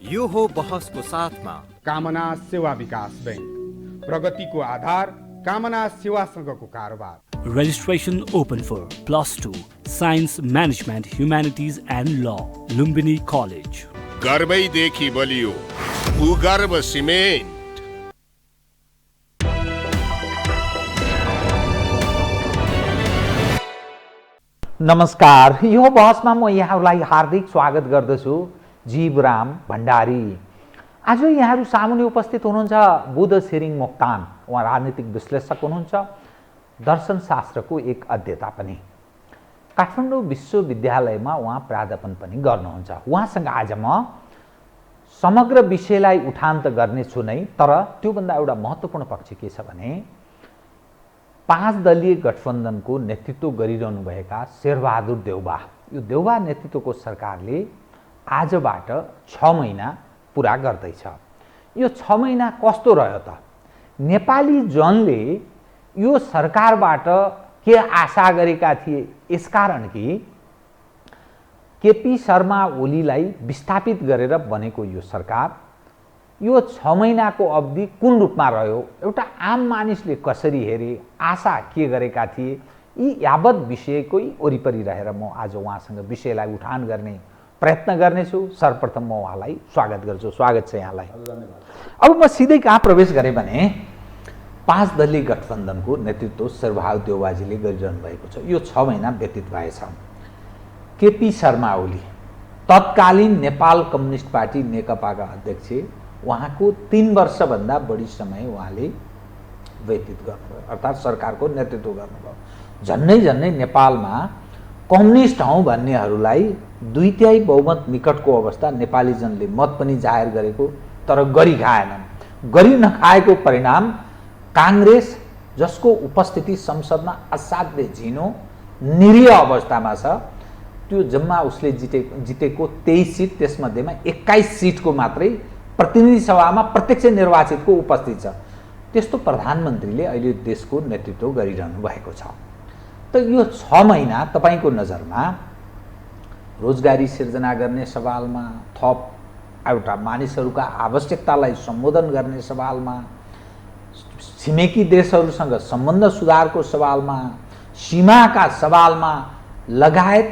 यो हो बहसको साथमा कामना सेवा विकास बैंक, प्रगतिको आधार कामना सेवासँगको कारोबार। Registration open for +2 Science Management Humanities and Law, Lumbini College. गर्वैदेखि बलियो भूगर्भ सिमेन्ट। नमस्कार, यो बहसमा म यहाँहरूलाई हार्दिक स्वागत गर्दछु। जीवराम भण्डारी। आज यहाँहरू सामुन्ने उपस्थित हुनुहुन्छ बुध छिरिङ मोक्तान। उहाँ राजनीतिक विश्लेषक हुनुहुन्छ, दर्शनशास्त्रको एक अध्येता पनि। काठमाडौँ विश्वविद्यालयमा उहाँ प्राध्यापन पनि गर्नुहुन्छ। उहाँसँग आज म समग्र विषयलाई उठान त गर्नेछु नै, तर त्योभन्दा एउटा महत्त्वपूर्ण पक्ष के छ भने 5 दलीय गठबन्धनको नेतृत्व गरिरहनुभएका शेरबहादुर देउबा, यो देउबा नेतृत्वको सरकारले आजबाट 6 महिना पुरा गर्दैछ। यो 6 महिना कस्तो रह्यो त? नेपाली जनले यो सरकारबाट के आशा गरेका थिए? यसकारण कि केपी शर्मा ओलीलाई विस्थापित गरेर बनेको यो सरकार, यो 6 महिनाको अवधि कुन रूपमा रह्यो, एउटा आम मानिसले कसरी हेरे, आशा के गरेका थिए, यी यावत विषयकै वरिपरि रहेर म आज उहाँसँग विषयलाई उठान गर्ने प्रयत्न गर्नेछु। सर्वप्रथम म उहाँलाई स्वागत गर्छु। स्वागत छ यहाँलाई। अब म सिधै कहाँ प्रवेश गरेँ भने 5 दलीय गठबन्धनको नेतृत्व शेरबहादुर देउबाजीले गरिरहनु भएको छ। यो 6 महिना व्यतीत भएछ। केपी शर्मा ओली तत्कालीन नेपाल कम्युनिस्ट पार्टी नेकपाका अध्यक्ष, उहाँको 3 वर्षभन्दा बढी समय उहाँले व्यतीत गर्नुभयो, अर्थात् सरकारको नेतृत्व गर्नुभयो। झन्नै नेपालमा कम्युनिस्ट हौँ भन्नेहरूलाई 2/3 बहुमत निकटको अवस्था नेपाली जनले मत पनि जाहेर गरेको, तर गरी खाएनन्। गरी नखाएको परिणाम काङ्ग्रेस, जसको उपस्थिति संसदमा असाध्य झिनो निरीह अवस्थामा छ, त्यो जम्मा उसले जितेको 23 सिट, त्यसमध्येमा 21 सिटको मात्रै प्रतिनिधि सभामा प्रत्यक्ष निर्वाचितको उपस्थित छ। त्यस्तो प्रधानमन्त्रीले अहिले देशको नेतृत्व गरिरहनु भएको छ। त यो 6 महिना तपाईको नजरमा रोजगारी सिर्जना गर्ने सवालमा, थप एउटा मानिसहरूका आवश्यकतालाई सम्बोधन गर्ने सवालमा, छिमेकी देशहरूसँग सम्बन्ध सुधारको सवालमा, सीमाका सवालमा लगायत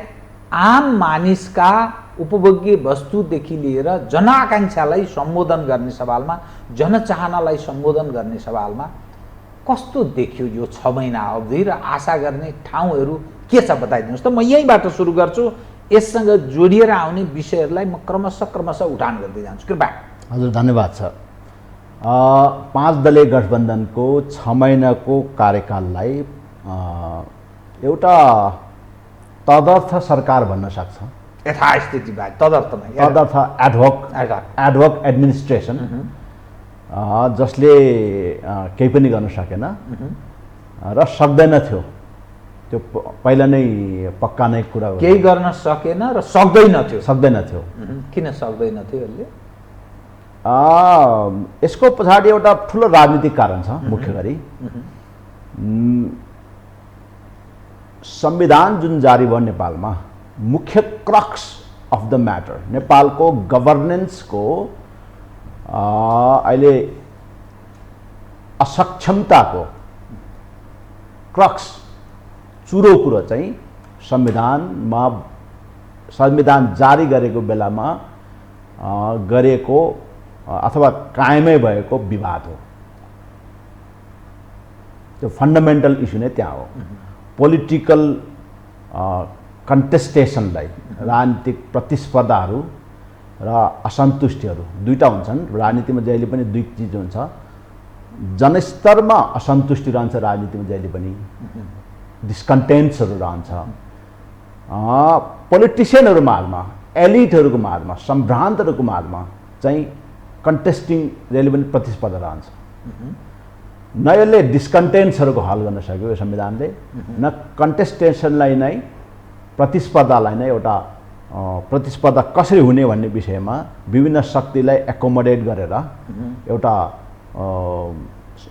आम मानिसका उपभोग्य वस्तुदेखि लिएर जनआकाङ्क्षालाई सम्बोधन गर्ने सवालमा, जनचाहनालाई सम्बोधन गर्ने सवालमा कस्तो देखियो यो 6 महिना अवधि र आशा गर्ने ठाउँहरू के छ बताइदिनुहोस् त। म यहीँबाट सुरु गर्छु। यससँग जोडिएर आउने विषयहरूलाई म क्रमशः उठान गर्दै जान्छु। कृपया। हजुर, धन्यवाद छ। 5 दलीय गठबन्धनको 6 महिनाको कार्यकाललाई एउटा तदर्थ सरकार भन्न सक्छ। यथास्थिति बाहेक तदर्थमा तदर्थ एडहोक एडमिनिस्ट्रेसन, जसले केही पनि गर्न सकेन र सक्दैन थियो। त्यो पहिला नै पक्का नै कुरा हो। केही गर्न सकेन र सक्दैन थियो। किन सक्दैन थियो यसले? यसको पछाडि एउटा ठुलो राजनीतिक कारण छ। मुख्य गरी संविधान जुन जारी भयो नेपालमा, मुख्य क्रक्स अफ द म्याटर, नेपालको गभर्नेन्सको अहिले असक्षमताको क्रक्स, चुरो कुरो चाहिँ संविधान जारी गरेको बेलामा गरेको अथवा कायमै भएको विवाद हो। त्यो फन्डामेन्टल इस्यु नै त्यहाँ हो। पोलिटिकल कन्टेस्टेसनलाई, राजनीतिक प्रतिस्पर्धाहरू र असन्तुष्टिहरू दुईटा हुन्छन्। राजनीतिमा जहिले पनि दुई चिज हुन्छ। जनस्तरमा असन्तुष्टि रहन्छ राजनीतिमा, जहिले पनि डिस्कन्टेन्ट्सहरू रहन्छ। पोलिटिसियनहरू माझमा, एलिटहरूको माझमा, सम्भ्रान्तहरूको माझमा चाहिँ कन्टेस्टिङ जहिले पनि प्रतिस्पर्धा रहन्छ। न यसले डिस्कन्टेन्ट्सहरूको हल गर्न सक्यो यो संविधानले, न कन्टेस्टेसनलाई नै, प्रतिस्पर्धालाई नै एउटा प्रतिस्पर्धा कसरी हुने भन्ने विषयमा विभिन्न शक्तिलाई एकोमोडेट गरेर एउटा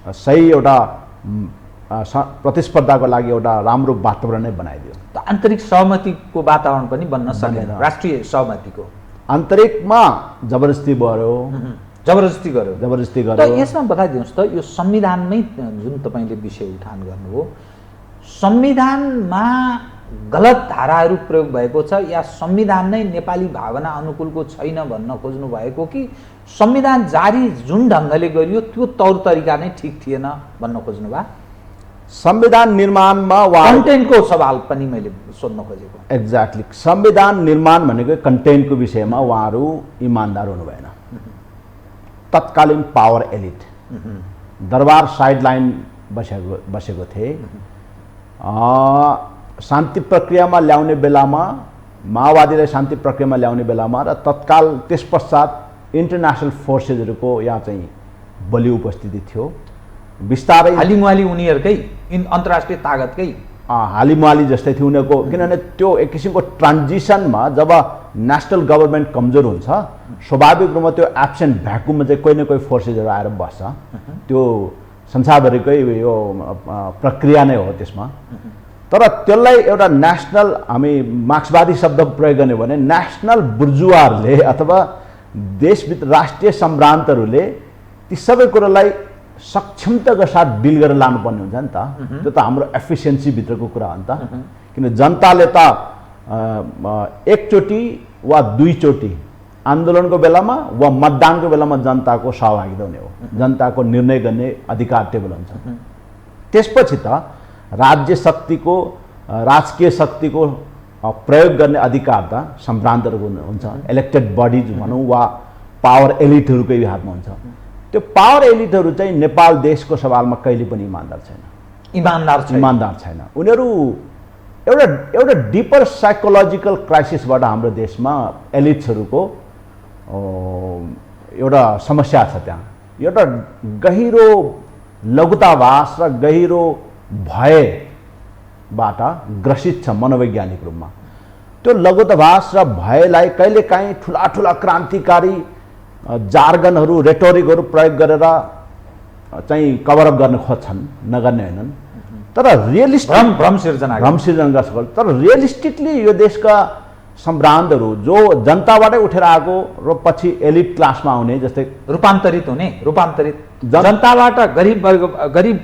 सही एउटा प्रतिस्पर्धाको लागि एउटा राम्रो वातावरण नै बनाइदियो। त आन्तरिक सहमतिको वातावरण पनि बन्न सकेन, राष्ट्रिय सहमतिको। आन्तरिकमा जबरजस्ती गर्यो जबरजस्ती गर्यो। जबरजस्ती त गर्यो। यसमा बताइदिनुहोस् त, यो संविधानमै जुन तपाईँले विषय उठान गर्नुभयो, संविधानमा गलत धाराहरू प्रयोग भएको छ या संविधान नै नेपाली भावना अनुकूलको छैन भन्न खोज्नु भएको कि संविधान जारी जुन ढङ्गले गरियो त्यो तौर तरिका नै ठिक थिएन भन्न खोज्नु भयो? संविधान निर्माणमा कन्टेन्टको सवाल पनि मैले सोध्न खोजेको। एक्ज्याक्टली, संविधान निर्माण भनेको कन्टेन्टको विषयमा उहाँहरू इमान्दार हुनु भएन। तत्कालीन पावर एलिट दरबार साइडलाइन बसेको थिए। शान्ति प्रक्रियामा ल्याउने बेलामा, माओवादीलाई शान्ति प्रक्रियामा ल्याउने बेलामा र तत्काल त्यस पश्चात इन्टरनेसनल फोर्सेसहरूको यहाँ चाहिँ बलियो उपस्थिति थियो। बिस्तारै हालिमुहाली उनीहरूकै अन्तर्राष्ट्रिय तागतकै हालिमुहाली जस्तै थियो उनीहरूको, किनभने त्यो एक किसिमको ट्रान्जिसनमा जब नेसनल गभर्मेन्ट कमजोर हुन्छ स्वाभाविक रूपमा त्यो एब्सेन्ट भ्याकुममा चाहिँ कोही न कोही फोर्सेसहरू आएर बस्छ। त्यो संसारभरिकै यो प्रक्रिया नै हो त्यसमा। तर त्यसलाई एउटा नेसनल, हामी मार्क्सवादी शब्द प्रयोग गर्ने भने नेसनल बुर्जुवाहरूले अथवा देशभित्र राष्ट्रिय सम्भ्रान्तहरूले ती सबै कुरोलाई सक्षमताको साथ डिल गरेर लानुपर्ने हुन्छ नि त। त्यो त हाम्रो एफिसियन्सी भित्रको कुरा हो नि त। किन जनताले त एकचोटि वा दुईचोटि आन्दोलनको बेलामा वा मतदानको बेलामा जनताको सहभागिता हुने हो, जनताको निर्णय गर्ने अधिकार टेबल हुन्छ। त्यसपछि त राज्य शक्तिको, राजकीय शक्तिको प्रयोग गर्ने अधिकार त सम्भ्रान्तहरूको हुन्छ, इलेक्टेड बडिज भनौँ वा पावर एलिटहरूकै हातमा हुन्छ। त्यो पावर एलिटहरू चाहिँ नेपाल देशको सवालमा कहिले पनि इमान्दार छैन। उनीहरू एउटा डिपर साइकोलोजिकल क्राइसिसबाट हाम्रो देशमा एलिट्सहरूको एउटा समस्या छ। त्यहाँ एउटा गहिरो लघुतावास र गहिरो भयबाट ग्रसित छ मनोवैज्ञानिक रूपमा। त्यो लघुतावास र भयलाई कहिलेकाहीँ ठुला ठुला क्रान्तिकारी जार्गनहरू, रेटोरिकहरू प्रयोग गरेर चाहिँ कभरअप गर्न खोज्छन्, नगर्ने होइनन्। तर रियलिस्टिक भ्रम सिर्जना गर्छ। तर रियलिस्टिकली यो देशका सम्भ्रान्तहरू जो जनताबाटै उठेर आएको र पछि एलिट क्लासमा आउने, जस्तै रूपान्तरित जनताबाट गरिब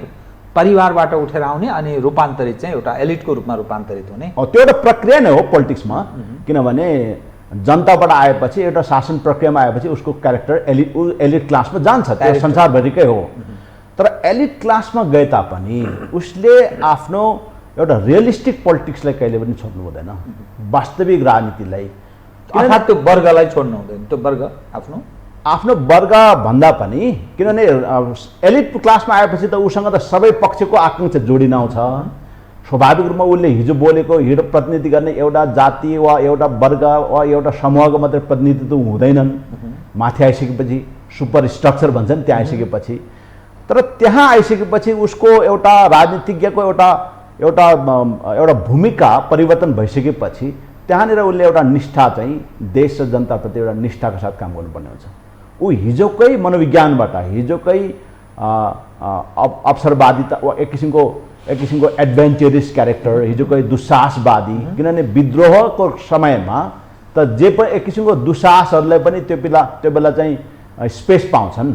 परिवारबाट उठेर आउने अनि रूपान्तरित चाहिँ एउटा एलिटको रूपमा रूपान्तरित हुने, त्यो एउटा प्रक्रिया नै हो पोलिटिक्समा। किनभने जनताबाट आएपछि, एउटा शासन प्रक्रियामा आएपछि उसको क्यारेक्टर एलिट क्लासमा जान्छ, त्यो संसारभरिकै हो। तर एलिट क्लासमा गए तापनि उसले आफ्नो एउटा रियलिस्टिक पोलिटिक्सलाई कहिले पनि छोड्नु हुँदैन, वास्तविक राजनीतिलाई। अर्थात् त्यो वर्गलाई छोड्नु हुँदैन, त्यो वर्ग आफ्नो वर्ग भन्दा पनि, किनभने एलिट क्लासमा आएपछि त उसँग त सबै पक्षको आकाङ्क्षा जोडिन आउँछ। स्वाभाविक रूपमा उसले हिजो बोलेको, हिजो प्रतिनिधि गर्ने एउटा जाति वा एउटा वर्ग वा एउटा समूहको मात्रै प्रतिनिधित्व हुँदैनन्। माथि आइसकेपछि सुपर स्ट्रक्चर भन्छन्, त्यहाँ आइसकेपछि। तर त्यहाँ आइसकेपछि उसको एउटा राजनीतिज्ञको एउटा भूमिका परिवर्तन भइसकेपछि त्यहाँनिर उसले एउटा निष्ठा चाहिँ देश र जनताप्रति एउटा निष्ठाको साथ काम गर्नुपर्ने हुन्छ। ऊ हिजोकै मनोविज्ञानबाट, हिजोकै अवसरवादिता वा एक किसिमको एडभेन्चरस क्यारेक्टर, हिजोकै दुस्साहसवादी। किनभने विद्रोहको समयमा त जे पनि एक किसिमको दुस्साहसहरूलाई पनि त्यो बेला चाहिँ स्पेस पाउँछन्।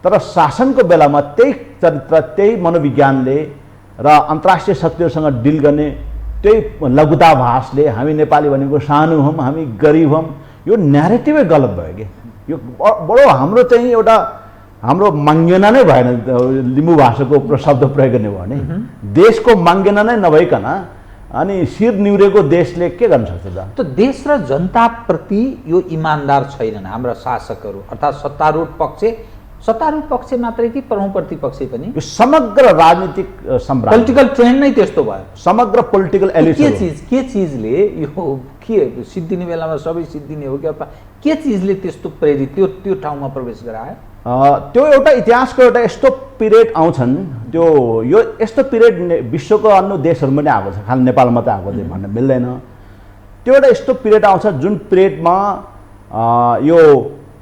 तर शासनको बेलामा त्यही चरित्र, त्यही मनोविज्ञानले र अन्तर्राष्ट्रिय शक्तिहरूसँग डिल गर्ने त्यही लघुताभासले हामी नेपाली भनेको सानो हौँ, हामी गरिब हौँ, यो न्यारेटिभै गलत भयो कि। यो बडो हाम्रो चाहिँ एउटा हाम्रो माङ्गेना नै भएन। लिम्बू भाषाको शब्द प्रयोग गर्ने भयो भने देशको माङ्गेना नै नभइकन अनि शिर निउरेको देशले के गर्न सक्छ त? त देश र जनताप्रति यो इमान्दार छैनन् हाम्रा शासकहरू, अर्थात् सत्तारूढ पक्ष मात्रै कि प्रमुख प्रतिपक्ष पनि? यो समग्र राजनीतिक सम्राट, पोलिटिकल ट्रेन्ड नै त्यस्तो भयो। समग्र पोलिटिकल एलिट के चिजले यो के सिद्धिने बेलामा सबै सिद्धिने हो कि के चिजले त्यस्तो प्रेरित त्यो ठाउँमा प्रवेश गरायो? त्यो एउटा इतिहासको एउटा यस्तो पिरियड आउँछन्, त्यो यो यस्तो पिरियड विश्वको अन्य देशहरूमा पनि आएको छ, खालि नेपाल मात्रै आएको चाहिँ भन्न मिल्दैन। त्यो एउटा यस्तो पिरियड आउँछ जुन पिरियडमा यो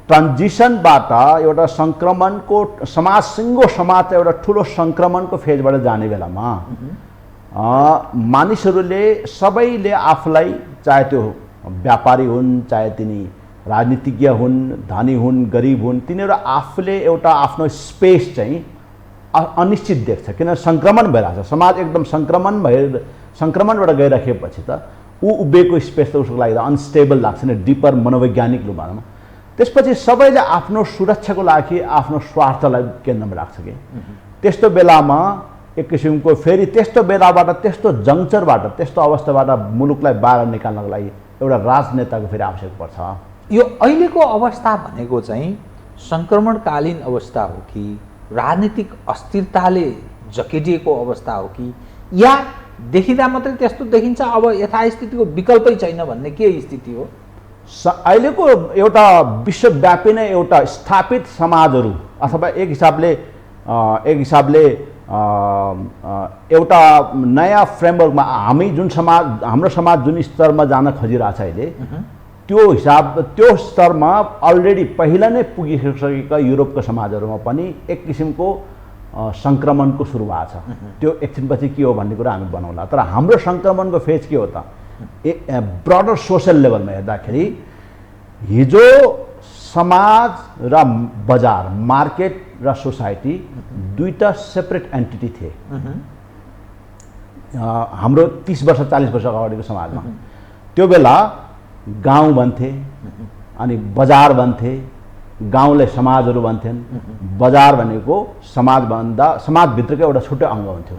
ट्रान्जिसनबाट एउटा सङ्क्रमणको सिङ्गो समाज एउटा ठुलो सङ्क्रमणको फेजबाट जाने बेलामा मानिसहरूले सबैले आफूलाई, चाहे त्यो व्यापारी हुन्, चाहे तिनी राजनीतिज्ञ हुन्, धनी हुन्, गरिब हुन्, तिनीहरू आफूले एउटा आफ्नो स्पेस चाहिँ अनिश्चित देख्छ। किन सङ्क्रमण भइरहेको छ, समाज एकदम सङ्क्रमणबाट गइराखेपछि त ऊ उभिएको स्पेस त उसको लागि त अनस्टेबल लाग्छ नि, डिपर मनोवैज्ञानिक रूपमा। त्यसपछि सबैले आफ्नो सुरक्षाको लागि आफ्नो स्वार्थलाई केन्द्रमा राख्छ कि त्यस्तो बेलामा एक किसिमको फेरि त्यस्तो बेलाबाट, त्यस्तो जङ्क्चरबाट, त्यस्तो अवस्थाबाट मुलुकलाई बाहिर निकाल्नको लागि एउटा राजनेताको फेरि आवश्यक पर्छ। यो अहिलेको अवस्था भनेको चाहिँ सङ्क्रमणकालीन अवस्था हो कि राजनीतिक अस्थिरताले जकेडिएको अवस्था हो कि या देखिँदा मात्रै त्यस्तो देखिन्छ अब यथास्थितिको विकल्पै छैन भन्ने के स्थिति हो? अहिलेको एउटा विश्वव्यापी नै एउटा स्थापित समाजहरू अथवा एक हिसाबले एउटा नयाँ फ्रेमवर्कमा हाम्रो समाज जुन स्तरमा जान खोजिरहेछ अहिले त्यो स्तरमा अलरेडी पहिला नै पुगिसकेका युरोपका समाजहरूमा पनि एक किसिमको सङ्क्रमणको सुरु भएको छ। त्यो एकछिनपछि के हो भन्ने कुरा हामी बनाउला। तर हाम्रो सङ्क्रमणको फेज के हो त? ब्रडर सोसल लेभलमा हेर्दाखेरि हिजो समाज र बजार, मार्केट र सोसाइटी दुईटा सेपरेट एन्टिटी थिए हाम्रो 30 वर्ष 40 वर्ष अगाडिको समाजमा। त्यो बेला गाउँ भन्थे, अनि बजार भन्थे, गाउँले समाजहरू भन्थेन्, बजार भनेको समाजभित्रको एउटा छुट्टै अङ्ग हुन्थ्यो।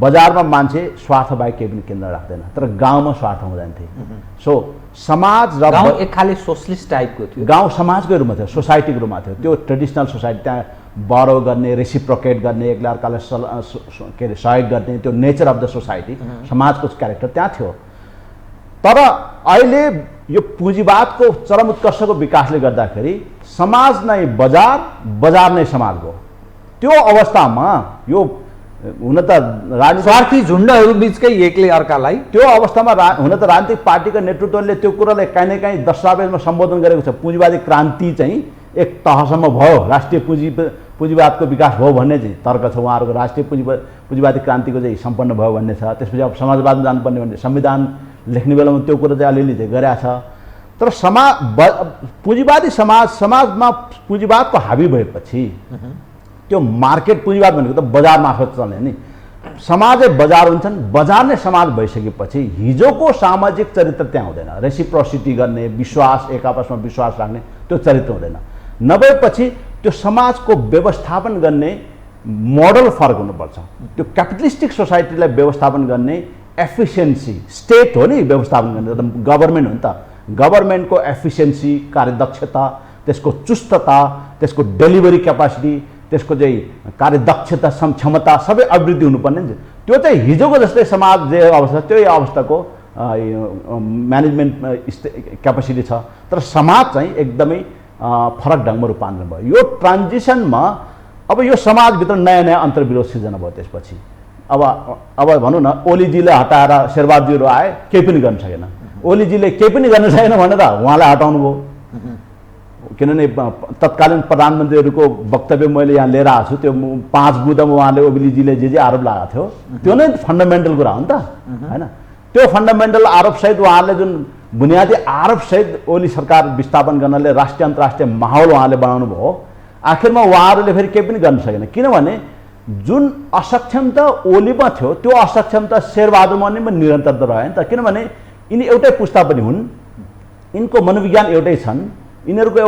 बजारमा मान्छे स्वार्थ बाहेक केही पनि केन्द्र राख्दैन, तर गाउँमा स्वार्थ हुँदैन थिए। सो समाज र गाउँ एक खाले सोशलिस्ट टाइपको थियो, गाउँ समाजको रूपमा थियो, सोसाइटीको रूपमा थियो। त्यो ट्रेडिसनल सोसाइटी, त्यहाँ बरो गर्ने, रेसिप्रोकेट गर्ने, एकले अर्कालाई के अरे सहयोग गर्ने, त्यो नेचर अफ द सोसाइटी, समाजको क्यारेक्टर त्यहाँ थियो। तर अहिले यो पुँजीवादको चरम उत्कर्षको विकासले गर्दाखेरि समाज नै बजार, बजार नै समाज भयो। त्यो अवस्थामा यो हुन त स्वार्थी झुन्डहरू बिचकै एकले अर्कालाई, त्यो अवस्थामा हुन त राजनीतिक पार्टीको नेतृत्वले त्यो कुरालाई काहीँ न काहीँ दस्तावेजमा सम्बोधन गरेको छ। पुँजीवादी क्रान्ति चाहिँ एक तहसम्म भयो, राष्ट्रिय पुँजीवादको विकास भयो भन्ने चाहिँ तर्क छ उहाँहरूको। राष्ट्रिय पुँजीवादी क्रान्तिको चाहिँ सम्पन्न भयो भन्ने छ। त्यसपछि अब समाजवादमा जानुपर्ने भन्ने संविधान लेख्ने बेलामा त्यो कुरा चाहिँ अलिअलि चाहिँ गरेका छ। तर पुँजीवादी समाजमा पुँजीवादको हाबी भएपछि त्यो मार्केट पुँजीवाद भनेको त बजार मार्फत चल्ने नि, समाजै बजार हुन्छन्, बजार नै समाज भइसकेपछि हिजोको सामाजिक चरित्र त्यहाँ हुँदैन। रेसिप्रोसिटी गर्ने, विश्वास, एक आपसमा विश्वास राख्ने त्यो चरित्र हुँदैन। नभएपछि त्यो समाजको व्यवस्थापन गर्ने मोडल फरक हुनुपर्छ। त्यो क्यापिटलिस्टिक सोसाइटीलाई व्यवस्थापन गर्ने एफिसियन्सी, स्टेट हो नि व्यवस्थापन गर्ने, गभर्मेन्ट हो नि त। गभर्मेन्टको एफिसियन्सी, कार्यदक्षता, त्यसको चुस्तता, त्यसको डेलिभरी क्यापासिटी, त्यसको चाहिँ कार्यदक्षता, क्षमता सबै अभिवृद्धि हुनुपर्ने नि। त्यो चाहिँ हिजोको जस्तै समाज जे अवस्था त्यही अवस्थाको म्यानेजमेन्ट क्यापासिटी छ। तर समाज चाहिँ एकदमै फरक ढङ्गमा रूपान्तरण भयो। यो ट्रान्जिसनमा अब यो समाजभित्र नयाँ नयाँ अन्तर्विरोध सिर्जना भयो। त्यसपछि अब भनौँ न, ओलीजीले हटाएर शेरबहादुरजीहरू आए, केही पनि गर्न सकेन। ओलीजीले केही पनि गर्न सकेन भनेर उहाँलाई हटाउनु भयो। किनभने तत्कालीन प्रधानमन्त्रीहरूको वक्तव्य मैले यहाँ लिएर आएको छु। त्यो 5 बुँदामा उहाँले ओलीजीले जे आरोप लगाएको थियो त्यो नै फन्डामेन्टल कुरा हो नि त, होइन? त्यो फन्डामेन्टल आरोपसहित उहाँले जुन बुनियादी आरोपसहित ओली सरकार विस्थापन गर्नले राष्ट्रिय अन्तर्राष्ट्रिय माहौल उहाँले बनाउनु भयो। आखिरमा उहाँहरूले फेरि केही पनि गर्न सकेन। किनभने जुन असक्षमता ओलीमा थियो त्यो असक्षमता शेरबहादुरमा नि निरन्तरता रह्यो नि त। किनभने यिनी एउटै पुस्ता पनि हुन्, यिनको मनोविज्ञान एउटै छन्, यिनीहरूको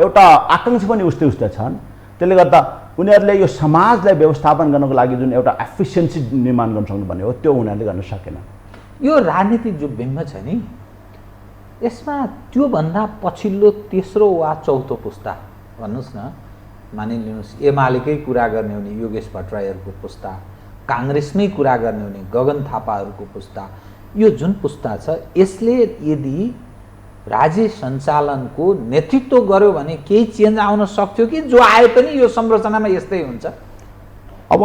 एउटा आकाङ्क्षा पनि उस्तै छन्। त्यसले गर्दा उनीहरूले यो समाजलाई व्यवस्थापन गर्नको लागि जुन एउटा एफिसियन्सी निर्माण गर्न सक्नु भन्ने हो त्यो उनीहरूले गर्न सकेन। यो राजनीतिक जो बिम्ब छ नि, यसमा त्योभन्दा पछिल्लो तेस्रो वा चौथो पुस्ता भन्नुहोस् न, मानिलिनुहोस् एमालेकै कुरा गर्ने हो भने योगेश भट्टराईहरूको पुस्ता, काङ्ग्रेसमै कुरा गर्ने हो भने गगन थापाहरूको पुस्ता, यो जुन पुस्ता छ यसले यदि राज्य सञ्चालनको नेतृत्व गर्यो भने केही चेन्ज आउन सक्थ्यो कि जो आए पनि यो संरचनामा यस्तै हुन्छ? अब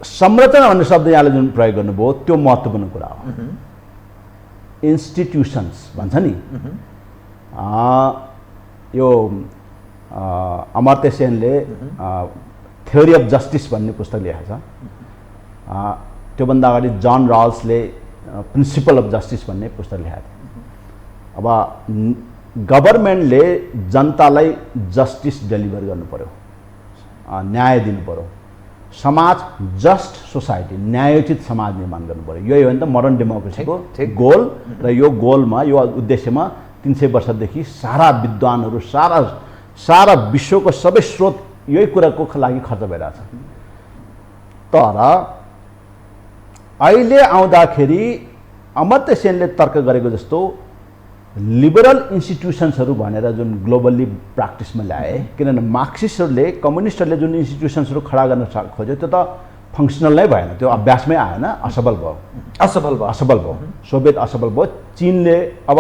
संरचना भन्ने शब्द यहाँले जुन प्रयोग गर्नुभयो त्यो महत्त्वपूर्ण कुरा हो। इन्स्टिट्युसन्स भन्छ नि, यो अमर्त्य सेनले थ्योरी अफ जस्टिस भन्ने पुस्तक लेखेको छ। त्योभन्दा अगाडि जन रल्सले प्रिन्सिपल अफ जस्टिस भन्ने पुस्तक लेखेको थियो। अब गभर्मेन्टले जनतालाई जस्टिस डेलिभर गर्नु पर्यो, न्याय दिनु पर्यो, समाज जस्ट सोसाइटी न्यायोचित समाज निर्माण गर्नु पर्यो। यही हो नि त मोडर्न डेमोक्रेसीको गोल। र यो गोलमा यो उद्देश्यमा 300 वर्षदेखि सारा विद्वानहरू सारा विश्वको सबै स्रोत यही कुराको लागि खर्च भइरहेछ। तर अहिले आउँदाखेरि अमर्त्य सेनले तर्क गरेको जस्तो लिबरल इन्स्टिट्युसन्सहरू भनेर जुन ग्लोबल्ली प्र्याक्टिसमा ल्याए, किनभने मार्क्सिस्टहरूले कम्युनिस्टहरूले जुन इन्स्टिट्युसन्सहरू खडा गर्न खोज्यो त्यो त फङ्सनल नै भएन, त्यो अभ्यासमै आएन, असफल भयो। सोभियत असफल भयो। चीनले अब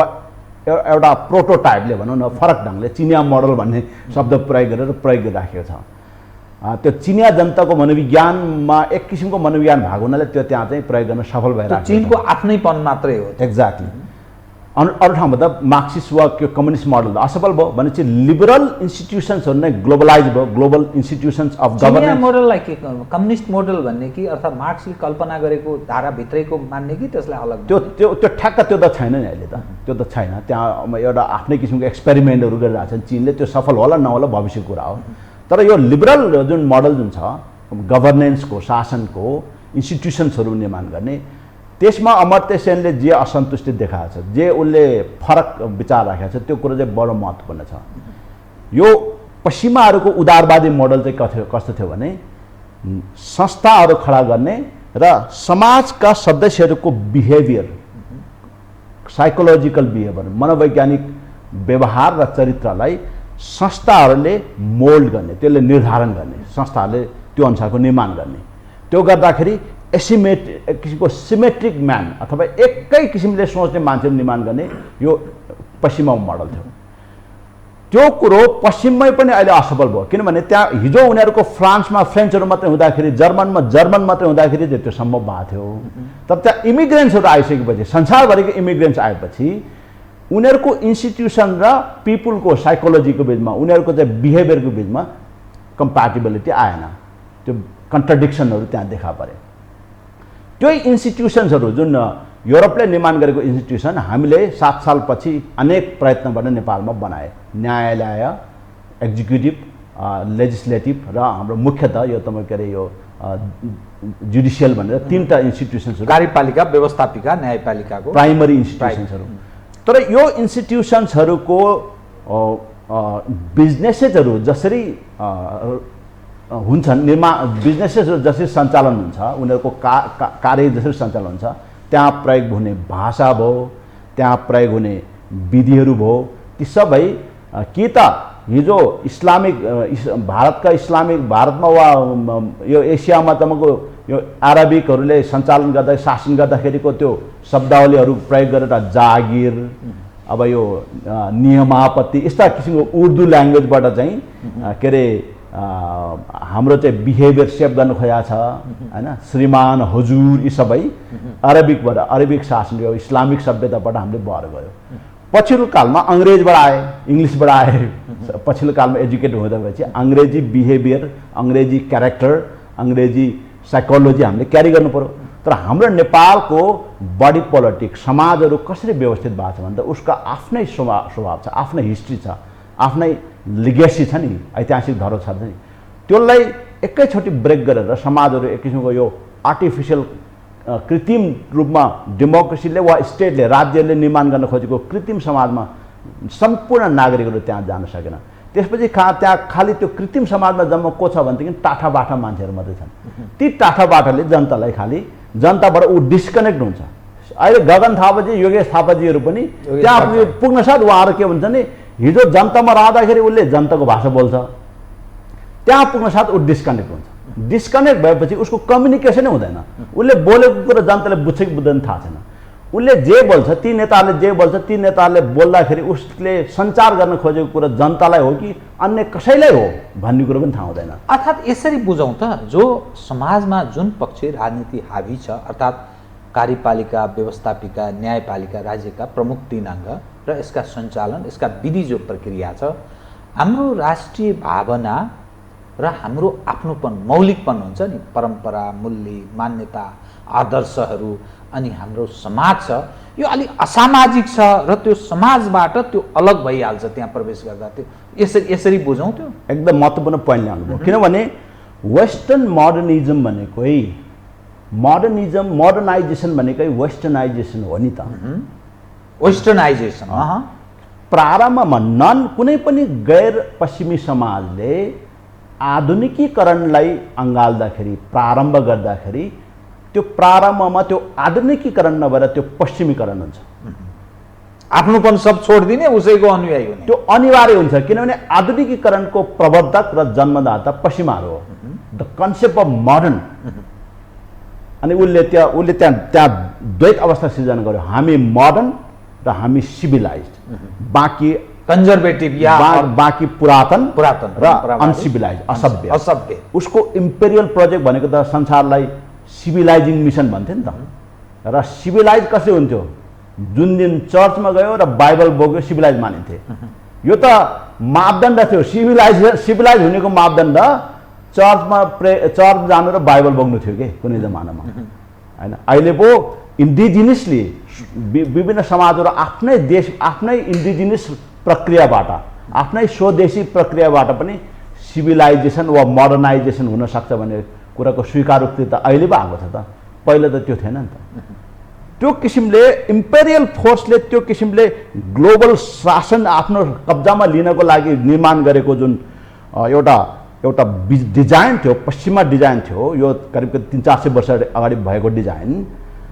एउटा प्रोटोटाइपले भनौँ न फरक ढङ्गले चिनिया मोडल भन्ने शब्द प्रयोग गरिराखेको छ। त्यो चिनिया जनताको मनोविज्ञानमा एक किसिमको मनोविज्ञान भएको हुनाले त्यो त्यहाँ चाहिँ प्रयोग गर्न सफल भइरहेको छ। चीनको आफ्नैपन मात्रै हो। एक्ज्याक्टली। अरू ठाउँमा त मार्क्सिस्ट वा त्यो कम्युनिस्ट मोडल असफल भयो भनेपछि लिबरल इन्स्टिट्युसन्सहरू नै ग्लोबलाइज भयो। ग्लोबल इन्स्टिट्युसन्स अफ गभर्नेन्स मोडललाई के कम्युनिस्ट मोडल भन्ने कि अर्थात् मार्क्सले कल्पना गरेको धाराभित्रैको मान्ने कि त्यसलाई अलग? त्यो ठ्याक्क त्यो त छैन नि अहिले त, त्यो त छैन। त्यहाँ एउटा आफ्नै किसिमको एक्सपेरिमेन्टहरू गरिरहेको छन् चीनले, त्यो सफल होला नहोला भविष्यको कुरा हो। तर यो लिबरल जुन मोडल जुन छ गभर्नेन्सको, शासनको, इन्स्टिट्युसन्सहरू निर्माण गर्ने, त्यसमा अमर्त्य सेनले जे असन्तुष्टि देखाएको छ, जे उसले फरक विचार राखेको छ, त्यो कुरो चाहिँ बडो महत्त्वपूर्ण छ। यो पश्चिमाहरूको उदारवादी मोडल चाहिँ कस्तो थियो भने संस्थाहरू खडा गर्ने र समाजका सदस्यहरूको बिहेभियर, साइकोलोजिकल बिहेभियर, मनोवैज्ञानिक व्यवहार र चरित्रलाई संस्थाहरूले मोल्ड गर्ने, त्यसले निर्धारण गर्ने, संस्थाहरूले त्यो अनुसारको निर्माण गर्ने। त्यो गर्दाखेरि किसिमको सिमेट्रिक म्यान अथवा एकै किसिमले सोच्ने मान्छेहरू निर्माण गर्ने यो पश्चिमा मोडल थियो। त्यो कुरो पश्चिममै पनि अहिले असफल भयो, किनभने त्यहाँ हिजो उनीहरूको फ्रान्समा फ्रेन्चहरू मात्रै हुँदाखेरि, जर्मनमा जर्मन मात्रै हुँदाखेरि त्यो सम्भव भएको थियो। तर त्यहाँ इमिग्रेन्ट्सहरू आइसकेपछि, संसारभरिको इमिग्रेन्ट्स आएपछि उनीहरूको इन्स्टिट्युसन र पिपुलको साइकोलोजीको बिचमा, उनीहरूको चाहिँ बिहेभियरको बिचमा कम्प्याटिबिलिटी आएन, त्यो कन्ट्रडिक्सनहरू त्यहाँ देखा परे। त्यही इन्स्टिट्युसन्सहरू जुन युरोपले निर्माण गरेको इन्स्टिट्युसन हामीले 7 सालपछि अनेक प्रयत्नबाट नेपालमा बनाए। न्यायालय, एक्जिक्युटिभ, लेजिस्लेटिभ र हाम्रो मुख्यतः यो तपाईँको के अरे यो जुडिसियल भनेर 3टा इन्स्टिट्युसन्सहरू, कार्यपालिका, व्यवस्थापिका, न्यायपालिकाको प्राइमरी इन्स्टिट्युसन्सहरू। तर यो इन्स्टिट्युसन्सहरूको बिजनेसेसहरू जसरी हुन्छन्, बिजनेसेसहरू जसरी सञ्चालन हुन्छ, उनीहरूको कार्य जसरी सञ्चालन हुन्छ, त्यहाँ प्रयोग हुने भाषा भयो, त्यहाँ प्रयोग हुने विधिहरू भयो, ती सबै कि त हिजो भारतमा वा यो एसियामा तपाईँको यो अरबिकहरूले सञ्चालन गर्दा शासन गर्दाखेरिको त्यो शब्दावलीहरू प्रयोग गरेर जागिर, अब यो नियमापत्ति, यस्ता किसिमको उर्दू ल्याङ्ग्वेजबाट चाहिँ के अरे हाम्रो चाहिँ बिहेभियर सेप गर्नु खोजेको छ हैन। श्रीमान, हजुर, यी सबै अरबिकबाट, अरबिक शासन, यो इस्लामिक सभ्यताबाट हामीले बहर गयो। पछिल्लो कालमा अङ्ग्रेजबाट आए, इङ्ग्लिसबाट आए। पछिल्लो कालमा एजुकेट हुँदापछि अङ्ग्रेजी बिहेभियर, अङ्ग्रेजी क्यारेक्टर, अङ्ग्रेजी साइकोलोजी हामीले क्यारी गर्नु पर्यो। तर हाम्रो नेपालको बडी पोलिटिक्स, समाजहरू कसरी व्यवस्थित भएको छ भने त उसको आफ्नै स्वभाव छ, आफ्नै हिस्ट्री छ, आफ्नै लिगेसी छ नि, ऐतिहासिक धरोहर छ नि। त्यसलाई एकैचोटि ब्रेक गरेर समाजहरू एक किसिमको यो आर्टिफिसियल कृत्रिम रूपमा डेमोक्रेसीले वा स्टेटले, राज्यले निर्माण गर्न खोजेको कृत्रिम समाजमा सम्पूर्ण नागरिकहरू त्यहाँ जान सकेन। त्यसपछि त्यहाँ खालि त्यो कृत्रिम समाजमा जम्मा को छ भनेदेखि टाठाबाठा मान्छेहरू मात्रै छन्। ती टाठाबाठाले जनतालाई खालि जनताबाट ऊ डिस्कनेक्ट हुन्छ। अहिले गगन थापाजी, योगेश थापाजीहरू पनि त्यहाँ पुग्न साथ उहाँहरू के भन्छ नि, हिजो जनतामा रहँदाखेरि उसले जनताको भाषा बोल्छ, त्यहाँ पुग्न साथ ऊ डिस्कनेक्ट हुन्छ। डिस्कनेक्ट भएपछि उसको कम्युनिकेसनै हुँदैन, उसले बोलेको कुरो जनताले बुझ्छ कि बुझ्दैन थाहा छैन। उसले जे बोल्छ, ती नेताहरूले जे बोल्छ, ती नेताहरूले बोल्दाखेरि उसले सञ्चार गर्न खोजेको कुरो जनतालाई हो कि अन्य कसैलाई हो भन्ने कुरो पनि थाहा हुँदैन। अर्थात् यसरी बुझौँ त, जो समाजमा जुन पक्ष राजनीति हावी छ, अर्थात् कार्यपालिका, व्यवस्थापिका, न्यायपालिका, राज्यका प्रमुख 3 अङ्ग र यसका सञ्चालन, यसका विधि जो प्रक्रिया छ, हाम्रो राष्ट्रिय भावना र हाम्रो आफ्नोपन मौलिकपन हुन्छ नि, परम्परा, मूल्य, मान्यता, आदर्शहरू, अनि हाम्रो समाज छ, यो अलि असामाजिक छ र त्यो समाजबाट त्यो अलग भइहाल्छ त्यहाँ प्रवेश गर्दा। त्यो यसरी बुझौँ। त्यो एकदम महत्त्वपूर्ण पोइन्ट ल्याउनुभयो, किनभने वेस्टर्न मोडर्निजम भनेकै मोडर्नाइजेसन भनेकै वेस्टर्नाइजेसन हो नि त। वेस्टर्नाइजेसन प्रारम्भमा कुनै पनि गैर पश्चिमी समाजले आधुनिकीकरणलाई अँगाल्दाखेरि, प्रारम्भ गर्दाखेरि त्यो प्रारम्भमा त्यो आधुनिकीकरण नभएर त्यो पश्चिमीकरण हुन्छ। आफ्नोपन सब छोडिदिने, उसैको अनुयायी हुने, त्यो अनिवार्य हुन्छ, किनभने आधुनिकीकरणको प्रवर्तक र जन्मदाता पश्चिमाहरू हो। The concept of modern. अनि उसले त्यहाँ द्वैत अवस्था सिर्जना गर्यो, हामी मोडर्न र हामी सिभिलाइज्ड, बाँकी कन्जर्भेटिभ या बाँकी पुरातन र अनसिभिलाइज, असभ्य। उसको इम्पेरियल प्रोजेक्ट भनेको त संसारलाई सिभिलाइजिङ मिसन भन्थ्यो नि त। र सिभिलाइज कसले हुन्थ्यो? जुन दिन चर्चमा गयो र बाइबल बोक्यो सिभिलाइज मानिन्थे। यो त मापदण्ड थियो, सिभिलाइज हुनेको मापदण्ड चर्च जानु र बाइबल बोक्नु थियो कि कुनै जमानामा, होइन? अहिले पो इन्डिजिनियसली विभिन्न समाजहरू आफ्नै देश, आफ्नै इन्डिजिनियस प्रक्रियाबाट, आफ्नै स्वदेशी प्रक्रियाबाट पनि सिभिलाइजेसन वा मोडर्नाइजेसन हुन सक्छ भन्ने कुराको स्वीकारोक्ति त अहिले पो आएको छ त, पहिला त त्यो थिएन नि त। त्यो किसिमले इम्पेरियल फोर्सले त्यो किसिमले ग्लोबल शासन आफ्नो कब्जामा लिनको लागि निर्माण गरेको जुन एउटा डिजाइन थियो, पश्चिमा डिजाइन थियो, यो करिब 300-400 वर्ष अगाडि भएको डिजाइन,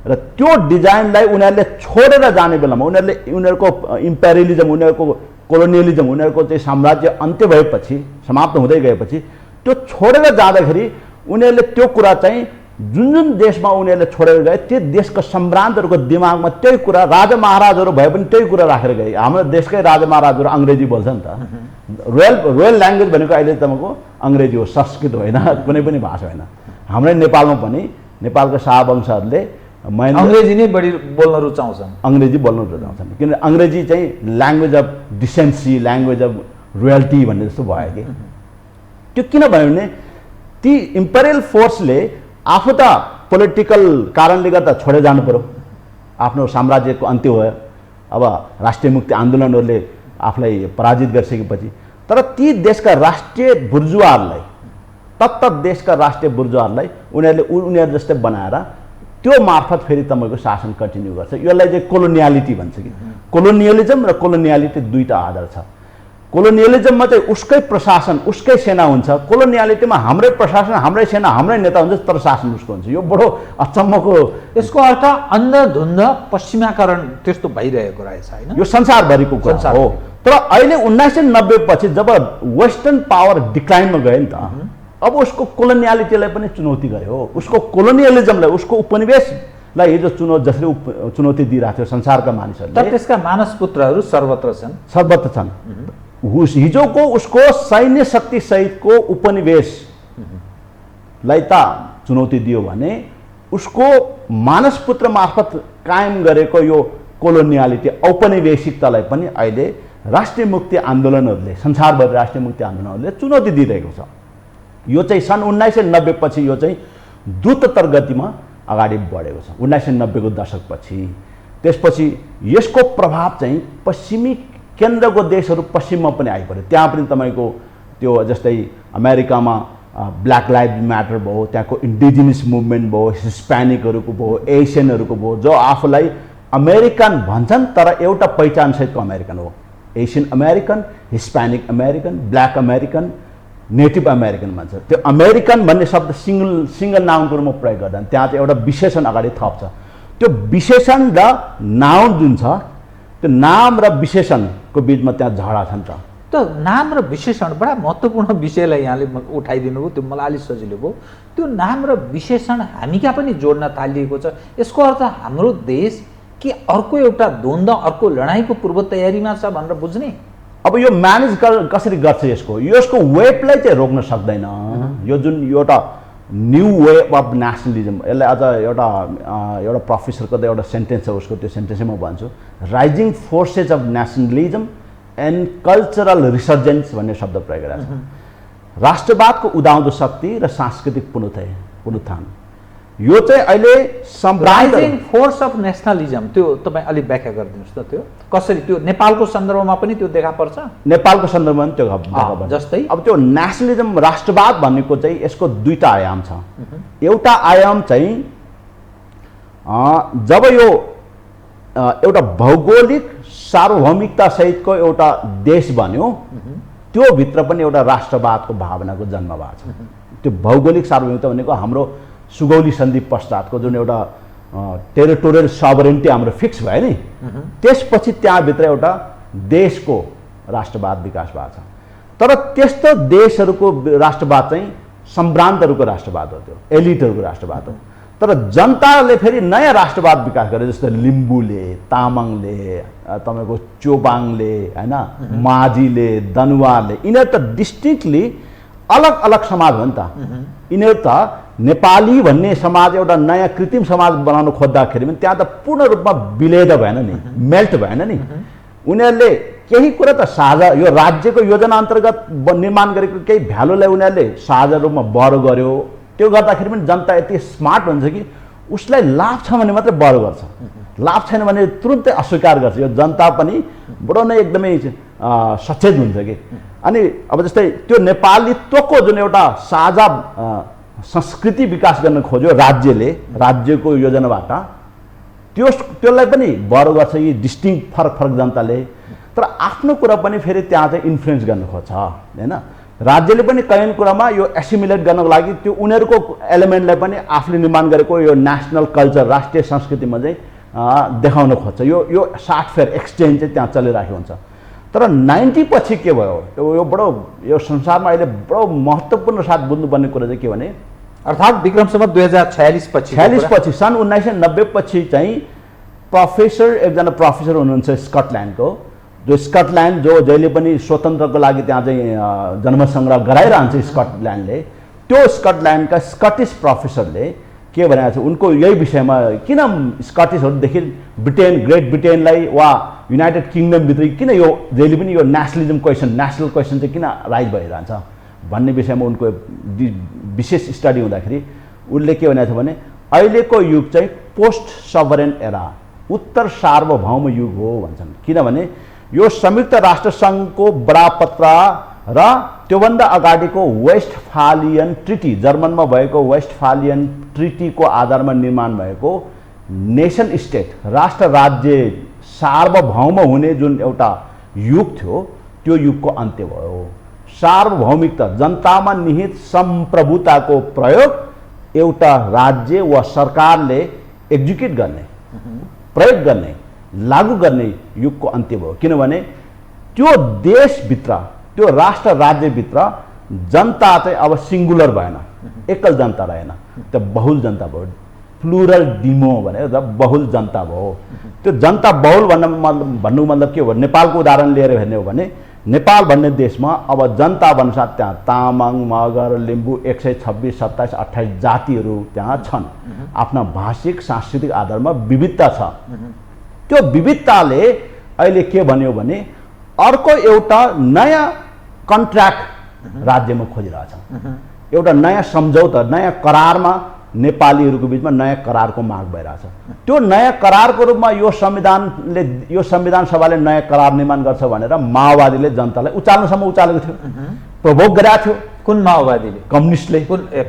र त्यो डिजाइनलाई उनीहरूले छोडेर जाने बेलामा उनीहरूको इम्पेरियलिजम, उनीहरूको कोलोनियलिजम, उनीहरूको चाहिँ साम्राज्य अन्त्य भएपछि, समाप्त हुँदै गएपछि त्यो छोडेर जाँदाखेरि उनीहरूले त्यो कुरा चाहिँ जुन देशमा उनीहरूले छोडेर गए त्यो देशका सम्रान्तहरूको दिमागमा त्यही कुरा, राजा महाराजहरू भए पनि त्यही कुरा राखेर गए। हाम्रो देशकै राजा महाराजहरू अङ्ग्रेजी बोल्छ नि त। रोयल ल्याङ्ग्वेज भनेको अहिले तपाईँको अङ्ग्रेजी हो, संस्कृत होइन, कुनै पनि भाषा होइन। हाम्रै नेपालमा पनि नेपालका शाहवंशहरूले अङ्ग्रेजी नै बढी बोल्न रुचाउँछन्, अङ्ग्रेजी बोल्न रुचाउँछन्, किनभने अङ्ग्रेजी चाहिँ language of decency, language of royalty भन्ने जस्तो भयो कि। त्यो किन भयो भने ती इम्पेरियल फोर्सले आफू त पोलिटिकल कारणले गर्दा छोडेर जानु पर्यो, आफ्नो साम्राज्यको अन्त्य भयो। अब राष्ट्रिय मुक्ति आन्दोलनहरूले आफूलाई पराजित गरिसकेपछि, तर ती देशका राष्ट्रिय बुर्जुवाहरूलाई, तत्त देशका राष्ट्रिय बुर्जुवाहरूलाई उनीहरू जस्तै बनाएर त्यो मार्फत फेरि तपाईँको शासन कन्टिन्यू गर्छ। यसलाई चाहिँ कोलोनियालिटी भन्छ कि। कोलोनियलिजम र कोलोनियालिटी दुईटा आधार छ। कोलोनियलिजममा चाहिँ उसकै प्रशासन, उसकै सेना हुन्छ, कोलोनियालिटीमा हाम्रै प्रशासन, हाम्रै सेना, हाम्रै नेता हुन्छ, तर शासन उसको हुन्छ। यो बडो अचम्मको। यसको अर्थ अन्धधुन्ध पश्चिमाकरण त्यस्तो भइरहेको रहेछ, होइन? यो संसारभरिको कुरा हो। तर अहिले 1990 पछि जब वेस्टर्न पावर डिक्लाइनमा गयो नि त, अब उसको कोलोनियालिटीलाई पनि चुनौती गर्यो, उसको कोलोनियलिजमलाई, उसको उपनिवेशलाई हिजो जसले चुनौती दिइरहेको थियो संसारका मानिसहरूले। तर त्यसका मानसपुत्रहरू सर्वत्र छन्। हिजोको उसको सैन्य शक्ति सहितको उपनिवेशलाई त चुनौती दियो भने उसको मानसपुत्र मार्फत कायम गरेको यो कोलोनियालिटी, औपनिवेशिकतालाई पनि अहिले राष्ट्रिय मुक्ति आन्दोलनहरूले, संसारभरि राष्ट्रिय मुक्ति आन्दोलनहरूले चुनौती दिइरहेको छ। यो चाहिँ सन् 1990 पछि यो चाहिँ द्रुततर गतिमा अगाडि बढेको छ, 1990 को दशकपछि। त्यसपछि यसको प्रभाव चाहिँ पश्चिमी केन्द्रको देशहरू पश्चिममा पनि आइपर्यो। त्यहाँ पनि तपाईँको त्यो जस्तै अमेरिकामा ब्ल्याक लाइभ म्याटर भयो, त्यहाँको इन्डिजिनियस मुभमेन्ट भयो, हिस्प्यानिकहरूको भयो, एसियनहरूको भयो, जो आफूलाई अमेरिकन भन्छन् तर एउटा पहिचानसहितको अमेरिकन हो। Asian American, Hispanic American, black American, native American भन्छ। त्यो अमेरिकन भन्ने शब्द सिङ्गल नाउनको रूपमा प्रयोग गर्दा त्यहाँ चाहिँ एउटा विशेषण अगाडि थप्छ। त्यो विशेषण र नाउन जुन छ, त्यो नाम र विशेषणको बिचमा त्यहाँ झगडा छ नि त। त्यो नाम र विशेषण बडा महत्त्वपूर्ण विषयलाई यहाँले उठाइदिनु भयो, त्यो मलाई अलिक सजिलो भयो। त्यो नाम र विशेषण हामी कहाँ पनि जोड्न थालिएको छ। यसको अर्थ हाम्रो देश कि अर्को एउटा द्वन्द्व, अर्को लडाइँको पूर्व तयारीमा छ भनेर बुझ्ने। अब यो म्यानेज कसरी गर्छ यसको वेबलाई चाहिँ रोक्न सक्दैन। यो जुन एउटा न्यू वे अफ नेसनलिजम, यसलाई अझ एउटा प्रोफेसरको त एउटा सेन्टेन्स छ, उसको त्यो सेन्टेन्सै म भन्छु, rising forces of nationalism and cultural resurgence भन्ने शब्द प्रयोग गरेको छ। राष्ट्रवादको उदाउँदो शक्ति र सांस्कृतिक पुनरुत्थान यो चाहिँ अहिले राइजिङ फोर्स अफ नेसनलिजम त्यो तपाईँ अलिक व्याख्या गरिदिनुहोस् त। त्यो कसरी त्यो नेपालको सन्दर्भमा पनि त्यो देखा पर्छ? नेपालको सन्दर्भमा पनि त्यो देखा पर्छ। जस्तै अब त्यो नेसनलिजम राष्ट्रवाद भनेको चाहिँ यसको दुईटा आयाम छ। एउटा आयाम चाहिँ जब यो एउटा भौगोलिक सार्वभौमिकता सहितको एउटा देश बन्यो त्यो भित्र पनि एउटा राष्ट्रवादको भावनाको जन्म भएको छ। त्यो भौगोलिक सार्वभौमिकता भनेको हाम्रो सुगौली सन्धि पश्चातको जुन एउटा टेरिटोरियल सभरेन्टी हाम्रो फिक्स भयो नि, त्यसपछि त्यहाँभित्र एउटा देशको राष्ट्रवाद विकास भएको छ। तर त्यस्तो देशहरूको राष्ट्रवाद चाहिँ सम्भ्रान्तहरूको राष्ट्रवाद हो, त्यो एलिटहरूको राष्ट्रवाद हो। तर जनताले फेरि नयाँ राष्ट्रवाद विकास गरे, जस्तो लिम्बूले, तामाङले, तपाईँको चोबाङले, होइन, माझीले, दनुवारले, यिनीहरू त डिस्टिङ्क्टली अलग अलग समाज हो नि त। यिनीहरू त नेपाली भन्ने समाज एउटा नयाँ कृत्रिम समाज बनाउन खोज्दाखेरि पनि त्यहाँ त पूर्ण रूपमा विलेद भएन नि, मेल्ट भएन नि। उनीहरूले केही कुरा त साझा, यो राज्यको योजना अन्तर्गत निर्माण गरेको केही भ्यालुलाई उनीहरूले साझा रूपमा बढो गर्यो। त्यो गर्दाखेरि पनि जनता यति स्मार्ट हुन्छ कि उसलाई लाभ छ भने मात्रै बढो गर्छ, लाभ छैन भने तुरुन्तै अस्वीकार गर्छ। यो जनता पनि बडो नै एकदमै सचेत हुन्छ कि। अनि अब जस्तै त्यो नेपालीत्वको जुन एउटा साझा संस्कृति विकास गर्न खोज्यो राज्यले, राज्यको योजनाबाट त्यसलाई पनि बढो गर्छ यी डिस्टिङ्क्ट फरक फरक जनताले। तर आफ्नो कुरा पनि फेरि त्यहाँ चाहिँ इन्फ्लुएन्स गर्न खोज्छ, होइन। राज्यले पनि कैयन कुरामा यो एसिमुलेट गर्नको लागि त्यो उनीहरूको एलिमेन्टलाई पनि आफूले निर्माण गरेको यो नेसनल कल्चर, राष्ट्रिय संस्कृतिमा चाहिँ देखाउन खोज्छ। यो साटफेयर एक्सचेन्ज चाहिँ त्यहाँ चलिरहेको हुन्छ। तर 90 पछि के भयो, यो बडो यो संसारमा अहिले बडो महत्त्वपूर्ण साथ बुझ्नुपर्ने कुरा चाहिँ के भने, अर्थात् विक्रम सम्वत 2046 पछि, 46 पछि सन् 1990 पछि चाहिँ एकजना प्रोफेसर हुनुहुन्छ स्कटल्यान्डको, जो स्कटल्यान्ड जो जहिले पनि स्वतन्त्रको लागि त्यहाँ चाहिँ जनमत गराइरहन्छ स्कटल्यान्डले। त्यो स्कटल्यान्डका स्कटिस प्रोफेसरले के भनेको छ उनको यही विषयमा, किन स्कटिसहरूदेखि ग्रेट ब्रिटेनलाई वा युनाइटेड किङडमभित्र किन यो जहिले पनि यो नेसनलिजम क्वेसन, नेसनल क्वेसन चाहिँ किन राइज भइरहन्छ भन्ने विषयमा उनको विशेष स्टडी हुँदाखेरि उनले के भनेको छ भने अहिलेको युग चाहिँ पोस्ट सभरेन एरा, उत्तर सार्वभौम युग हो भन्छन्। किनभने यो संयुक्त राष्ट्र सङ्घको बडापत्र र त्योभन्दा अगाडिको वेस्टफालियन ट्रिटी, जर्मनमा भएको वेस्टफालियन ट्रिटीको आधारमा निर्माण भएको नेसन स्टेट, राष्ट्र राज्य सार्वभौम हुने जुन एउटा युग थियो त्यो युगको अन्त्य भयो। सार्वभौमिकता, जनतामा निहित सम्प्रभुताको प्रयोग एउटा राज्य वा सरकारले एक्जिक्युट गर्ने, प्रयोग गर्ने, लागू गर्ने युगको अन्त्य भयो। किनभने त्यो देशभित्र, त्यो राष्ट्र राज्यभित्र जनता चाहिँ अब सिङ्गुलर भएन, एकल जनता रहेन, त्यो बहुल जनता भयो। प्लुरल डिमो भनेर बहुल जनता भयो। त्यो जनता बहुल भन्नु मतलब के हो, नेपालको उदाहरण लिएर हेर्ने हो भने नेपाल भन्ने देशमा अब जनता अनुसार त्यहाँ तामाङ, मगर, लिम्बू 126, 27, 28 जातिहरू त्यहाँ छन्। आफ्ना भाषिक सांस्कृतिक आधारमा विविधता छ। त्यो विविधताले अहिले के भन्यो भने अर्को एउटा नयाँ कन्ट्र्याक्ट राज्यमा खोजिरहेछ, एउटा नयाँ सम्झौता, नयाँ करारमा नेपालीहरूको बिचमा नयाँ करारको माग भइरहेछ। त्यो नयाँ करारको रूपमा यो संविधान सभाले नयाँ करार निर्माण गर्छ भनेर माओवादीले जनतालाई उचाल्नुसम्म उचालेको थियो, प्रभोग गरेको थियो। कुन माओवादीले? कम्युनिस्टले,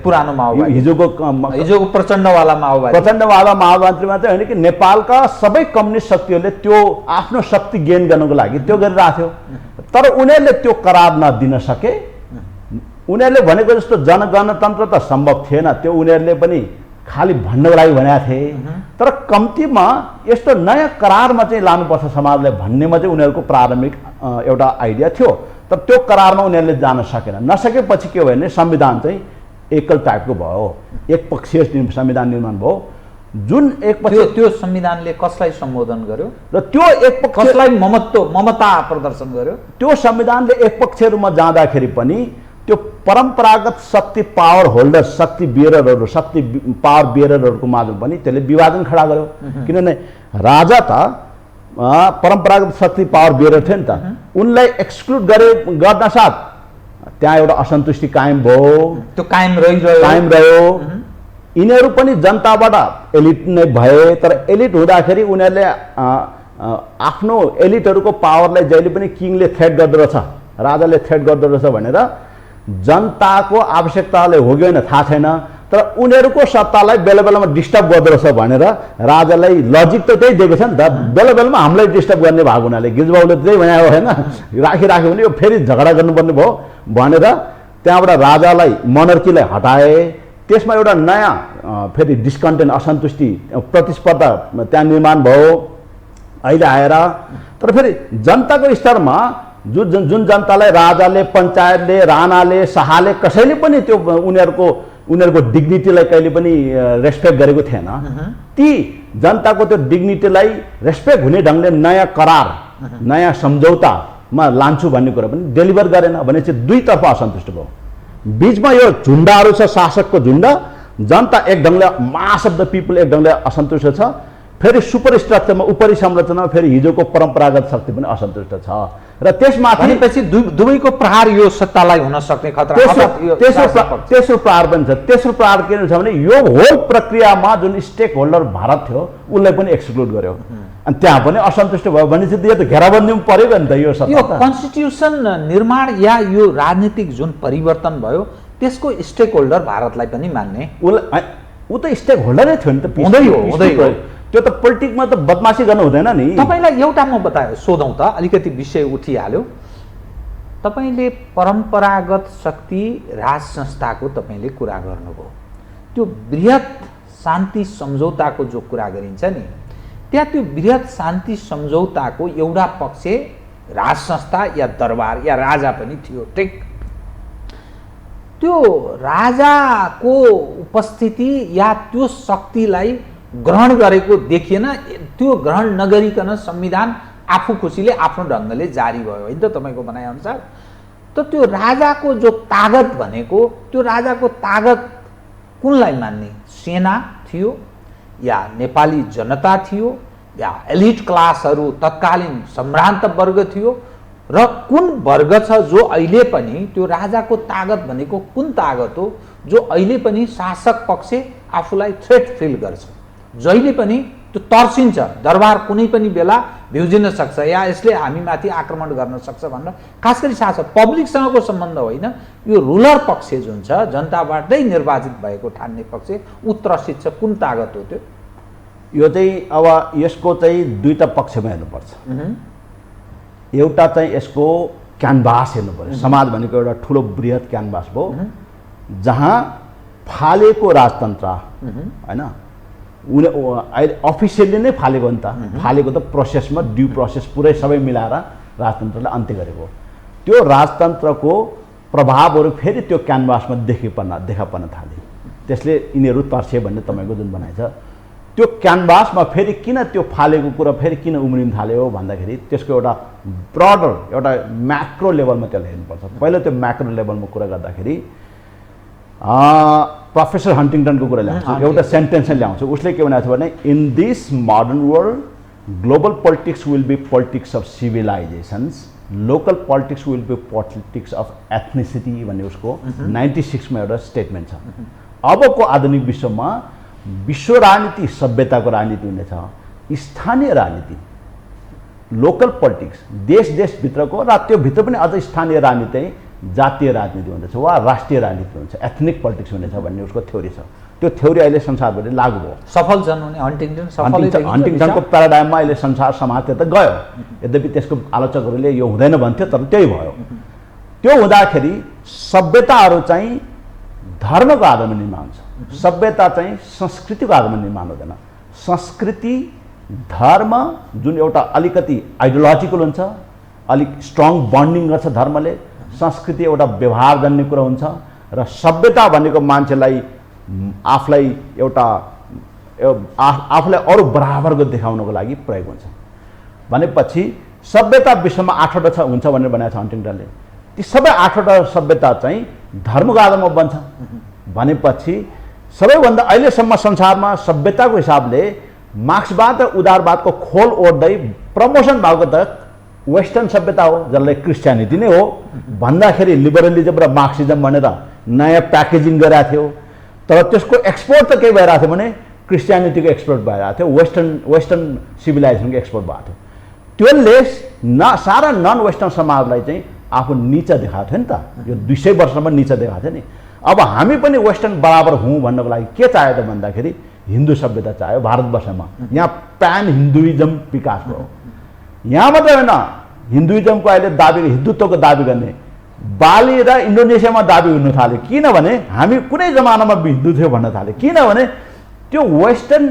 पुरानो माओवादी, हिजोको प्रचण्डवाला माओवादी मात्रै होइन कि नेपालका सबै कम्युनिस्ट शक्तिहरूले त्यो आफ्नो शक्ति गेन गर्नको लागि त्यो गरिरहेको थियो। तर उनीहरूले त्यो करार नदिन सके। उनीहरूले भनेको जस्तो जनगणतन्त्र त सम्भव थिएन, त्यो उनीहरूले पनि खालि भन्नको लागि भनेका थिए। तर कम्तीमा यस्तो नयाँ करारमा चाहिँ लानुपर्छ समाजलाई भन्नेमा चाहिँ उनीहरूको प्रारम्भिक एउटा आइडिया थियो। तर त्यो करारमा उनीहरूले जान सकेन। नसकेपछि के भयो भने संविधान चाहिँ एकल टाइपको भयो, एक पक्षीय संविधान निर्माण भयो। जुन एक त्यो संविधानले कसलाई सम्बोधन गर्यो र त्यो एक कसलाई ममता प्रदर्शन गर्यो? त्यो संविधानले एक पक्षीय रूपमा जाँदाखेरि पनि त्यो परम्परागत शक्ति पावर होल्डर, शक्ति बियररहरू, शक्ति पावर बियररहरूको माझमा पनि त्यसले विभाजन खडा गर्यो। किनभने राजा त परम्परागत शक्ति पावर बियरर थियो नि त, उनलाई एक्सक्लुड गर्न साथ त्यहाँ एउटा असन्तुष्टि कायम भयो, त्यो कायम रह्यो। यिनीहरू पनि जनताबाट एलिट नै भए, तर एलिट हुँदाखेरि उनीहरूले आफ्नो एलिटहरूको पावरलाई जहिले पनि किङले थ्रेट गर्दो रहेछ, राजाले थ्रेट गर्दो रहेछ भनेर जनताको आवश्यकताले हो कि होइन थाहा छैन, तर उनीहरूको सत्तालाई बेला बेलामा डिस्टर्ब गर्दो रहेछ भनेर राजालाई लजिक त त्यही दिएको छ नि त। बेला बेलामा हामीलाई डिस्टर्ब गर्ने भएको हुनाले गिजबाबुले त्यही भने होइन, राखिराख्यो भने यो फेरि झगडा गर्नुपर्ने भयो भनेर त्यहाँबाट राजालाई मोनर्कीलाई हटाए। त्यसमा एउटा नयाँ फेरि डिस्कन्टेन्ट असन्तुष्टि प्रतिस्पर्धा त्यहाँ निर्माण भयो अहिले आएर। तर फेरि जनताको स्तरमा जुन जनतालाई राजाले, पञ्चायतले, राणाले, शाहले कसैले पनि त्यो उनीहरूको डिग्निटीलाई कहिले पनि रेस्पेक्ट गरेको थिएन। ती जनताको त्यो डिग्निटीलाई रेस्पेक्ट हुने ढङ्गले नयाँ करार, नयाँ सम्झौतामा लान्छु भन्ने कुरा पनि डेलिभर गरेन भने चाहिँ दुईतर्फ असन्तुष्ट भयो। बीचमा यो झुन्डाहरू छ, शासकको झुन्ड, जनता एक ढङ्गले, मास अफ द पिपल एक ढङ्गले असन्तुष्ट छ। फेरि सुपर स्ट्रक्चरमा, उपरी संरचनामा फेरि हिजोको परम्परागत शक्ति पनि असन्तुष्ट छ र त्यसमाथि पछि दुवैको प्रहार यो सत्तालाई हुन सक्ने खतरा। तेस्रो प्रहार पनि छ। तेस्रो प्रहार के छ भने यो होल प्रक्रियामा जुन स्टेक होल्डर भारत थियो उसलाई पनि एक्सक्लुड गर्यो अनि त्यहाँ पनि असन्तुष्ट भयो भने चाहिँ यो त घेराबन्दीमा परेको नि त यो सत्ता। यो कन्स्टिट्युसन निर्माण या यो राजनीतिक जुन परिवर्तन भयो त्यसको स्टेक होल्डर भारतलाई पनि मान्ने? ऊ त स्टेक होल्डरै थियो नि त। हुँदै त्यो त पोलिटिकमा त बदमासी गर्नु हुँदैन नि। तपाईलाई एउटा म सोधौँ त, अलिकति विषय उठिहाल्यो। तपाईले परम्परागत शक्ति राज संस्थाको तपाईले कुरा गर्नुभयो, त्यो बृहत शान्ति सम्झौताको जो कुरा गरिन्छ नि, त्यहाँ त्यो बृहत शान्ति सम्झौताको एउटा पक्ष राज संस्था या दरबार या राजा पनि थियो, ठिक? त्यो राजाको उपस्थिति या त्यो शक्तिलाई ग्रहण गरेको देखिएन, त्यो ग्रहण नगरिकन संविधान आफू खुसीले आफ्नो ढङ्गले जारी भयो, होइन त तपाईँको भनाइअनुसार? त त्यो राजाको जो तागत भनेको, त्यो राजाको तागत कुनलाई मान्ने? सेना थियो या नेपाली जनता थियो या एलिट क्लासहरू, तत्कालीन सम्भ्रान्त वर्ग थियो, र कुन वर्ग छ जो अहिले पनि त्यो राजाको तागत भनेको कुन तागत हो जो अहिले पनि शासक पक्ष आफूलाई थ्रेट फिल गर्छ, जहिले पनि त्यो तर्सिन्छ, दरबार कुनै पनि बेला भ्युजिन सक्छ या यसले हामीमाथि आक्रमण गर्न सक्छ भनेर? खास गरी शासक, पब्लिकसँगको सम्बन्ध होइन, यो रुलर पक्ष जुन छ, जनताबाटै निर्वाचित भएको ठान्ने पक्ष, ऊ त्रसित छ। कुन तागत हो त्यो? यो चाहिँ अब यसको चाहिँ दुईटा पक्षमा हेर्नुपर्छ। एउटा चाहिँ यसको क्यानभास हेर्नु पर्यो। समाज भनेको एउटा ठुलो बृहत क्यानभास भयो जहाँ फालेको राजतन्त्र होइन, अहिले अफिसियल्ली नै फालेको नि त, फालेको त प्रोसेसमा ड्यू प्रोसेस पुरै सबै मिलाएर राजतन्त्रलाई अन्त्य गरेको। त्यो राजतन्त्रको प्रभावहरू फेरि त्यो क्यानभासमा देखा पर्न थाले। त्यसले यिनीहरू तर्से भन्ने तपाईँको जुन भनाइ छ, त्यो क्यानभासमा फेरि किन त्यो फालेको कुरा फेरि किन उम्रिन थाल्यो भन्दाखेरि त्यसको एउटा ब्रडर, एउटा म्याक्रो लेभलमा त्यसलाई हेर्नुपर्छ। पहिला त्यो म्याक्रो लेभलमा कुरा गर्दाखेरि प्रोफेसर हन्टिङटनको कुरा ल्याउँछु, एउटा सेन्टेन्स ल्याउँछु। उसले के भनेको छ भने, in this modern world global politics will be politics of civilisations, local politics will be politics of ethnicity भन्ने उसको 96 मा एउटा स्टेटमेन्ट छ। अबको आधुनिक विश्वमा विश्व राजनीति सभ्यताको राजनीति हुनेछ, स्थानीय राजनीति, लोकल पोलिटिक्स, देशभित्रको र त्योभित्र पनि अझ स्थानीय राजनीति, जातीय राजनीति हुनेछ वा राष्ट्रिय राजनीति हुन्छ, एथनिक पोलिटिक्स हुनेछ भन्ने उसको थ्योरी छ। त्यो थ्योरी अहिले संसारभरि लागू भयो। सफल छन् उनी हन्टिङटनको प्याराडाइममा अहिले संसार समाज त्यता गयो। यद्यपि त्यसको आलोचकहरूले यो हुँदैन भन्थ्यो, तर त्यही भयो। त्यो हुँदाखेरि सभ्यताहरू चाहिँ धर्मको आधारमा निर्माण हुन्छ, सभ्यता चाहिँ संस्कृतिको आधारमा निर्माण हुँदैन। संस्कृति, धर्म जुन एउटा अलिकति आइडियोलोजिकल हुन्छ, अलिक स्ट्रङ बन्डिङ गर्छ धर्मले, संस्कृति एउटा व्यवहारजन्य कुरा हुन्छ, र सभ्यता भनेको मान्छेलाई आफूलाई अरू बराबरको देखाउनको लागि प्रयोग हुन्छ। भनेपछि सभ्यता विश्वमा 8वटा हुन्छ भनेर भनेको छ हन्टिङटनले। ती सबै 8वटा सभ्यता चाहिँ धर्मको आधारमा बन्छ भनेपछि सबैभन्दा अहिलेसम्म संसारमा सभ्यताको हिसाबले मार्क्सवाद र उदारवादको खोल ओढ्दै प्रमोसन भएको त वेस्टर्न सभ्यता हो, जसलाई क्रिस्चियनिटी नै हो भन्दाखेरि लिबरलिजम र मार्क्सिजम भनेर नयाँ प्याकेजिङ गरेको थियो। तर त्यसको एक्सपोर्ट त के भइरहेको थियो भने क्रिस्चियनिटीको एक्सपोर्ट भइरहेको थियो, वेस्टर्न सिभिलाइजेसनको एक्सपोर्ट भएको थियो। त्यसले सारा नन वेस्टर्न समाजलाई चाहिँ आफू निचा देखाएको थियो नि त। यो 200 वर्षमा निचा देखाएको थियो नि। अब हामी पनि वेस्टर्न बराबर हौँ भन्नको लागि के चाहियो त भन्दाखेरि हिन्दू सभ्यता चाहियो भारतवर्षमा। यहाँ प्यान हिन्दुइजम विकास भयो। यहाँ मात्रै होइन, हिन्दुइजमको अहिले दाबी, हिन्दुत्वको दाबी गर्ने बाली र इन्डोनेसियामा दाबी हुन थाल्यो। किनभने हामी कुनै जमानामा हिन्दू थियो भन्न थाल्यो। किनभने त्यो वेस्टर्न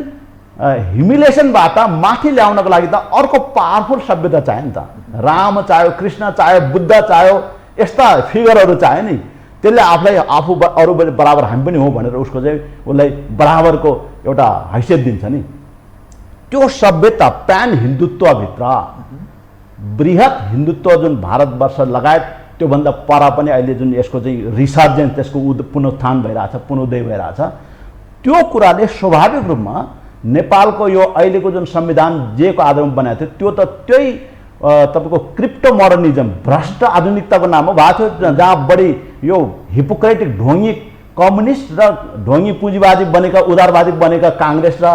ह्युमिलेसनबाट माथि ल्याउनको लागि त अर्को पावरफुल सभ्यता चाहियो नि त। राम चाहियो, कृष्ण चाहियो, बुद्ध चाहियो, यस्ता फिगरहरू चाहियो नि। त्यसले आफूलाई आफू अरू बराबर हामी पनि हो भनेर उसको चाहिँ उसलाई बराबरको एउटा हैसियत दिन्छ नि। त्यो सभ्यता प्यान हिन्दुत्वभित्र बृहत हिन्दुत्व जुन भारतवर्ष लगायत त्योभन्दा पर पनि अहिले जुन यसको चाहिँ रिसर्जेन्स, त्यसको पुनरुत्थान भइरहेछ, पुनोदय भइरहेछ, त्यो कुराले स्वाभाविक रूपमा नेपालको यो अहिलेको जुन संविधान जेको आधारमा बनाएको थियो त्यो त त्यही तपाईँको क्रिप्टो मोडर्निजम, भ्रष्ट आधुनिकताको नाममा भएको थियो, जहाँ बढी यो हिपोक्रेटिक ढोङ्गी कम्युनिस्ट र ढोङ्गी पुँजीवादी बनेका, उदारवादी बनेका काङ्ग्रेस र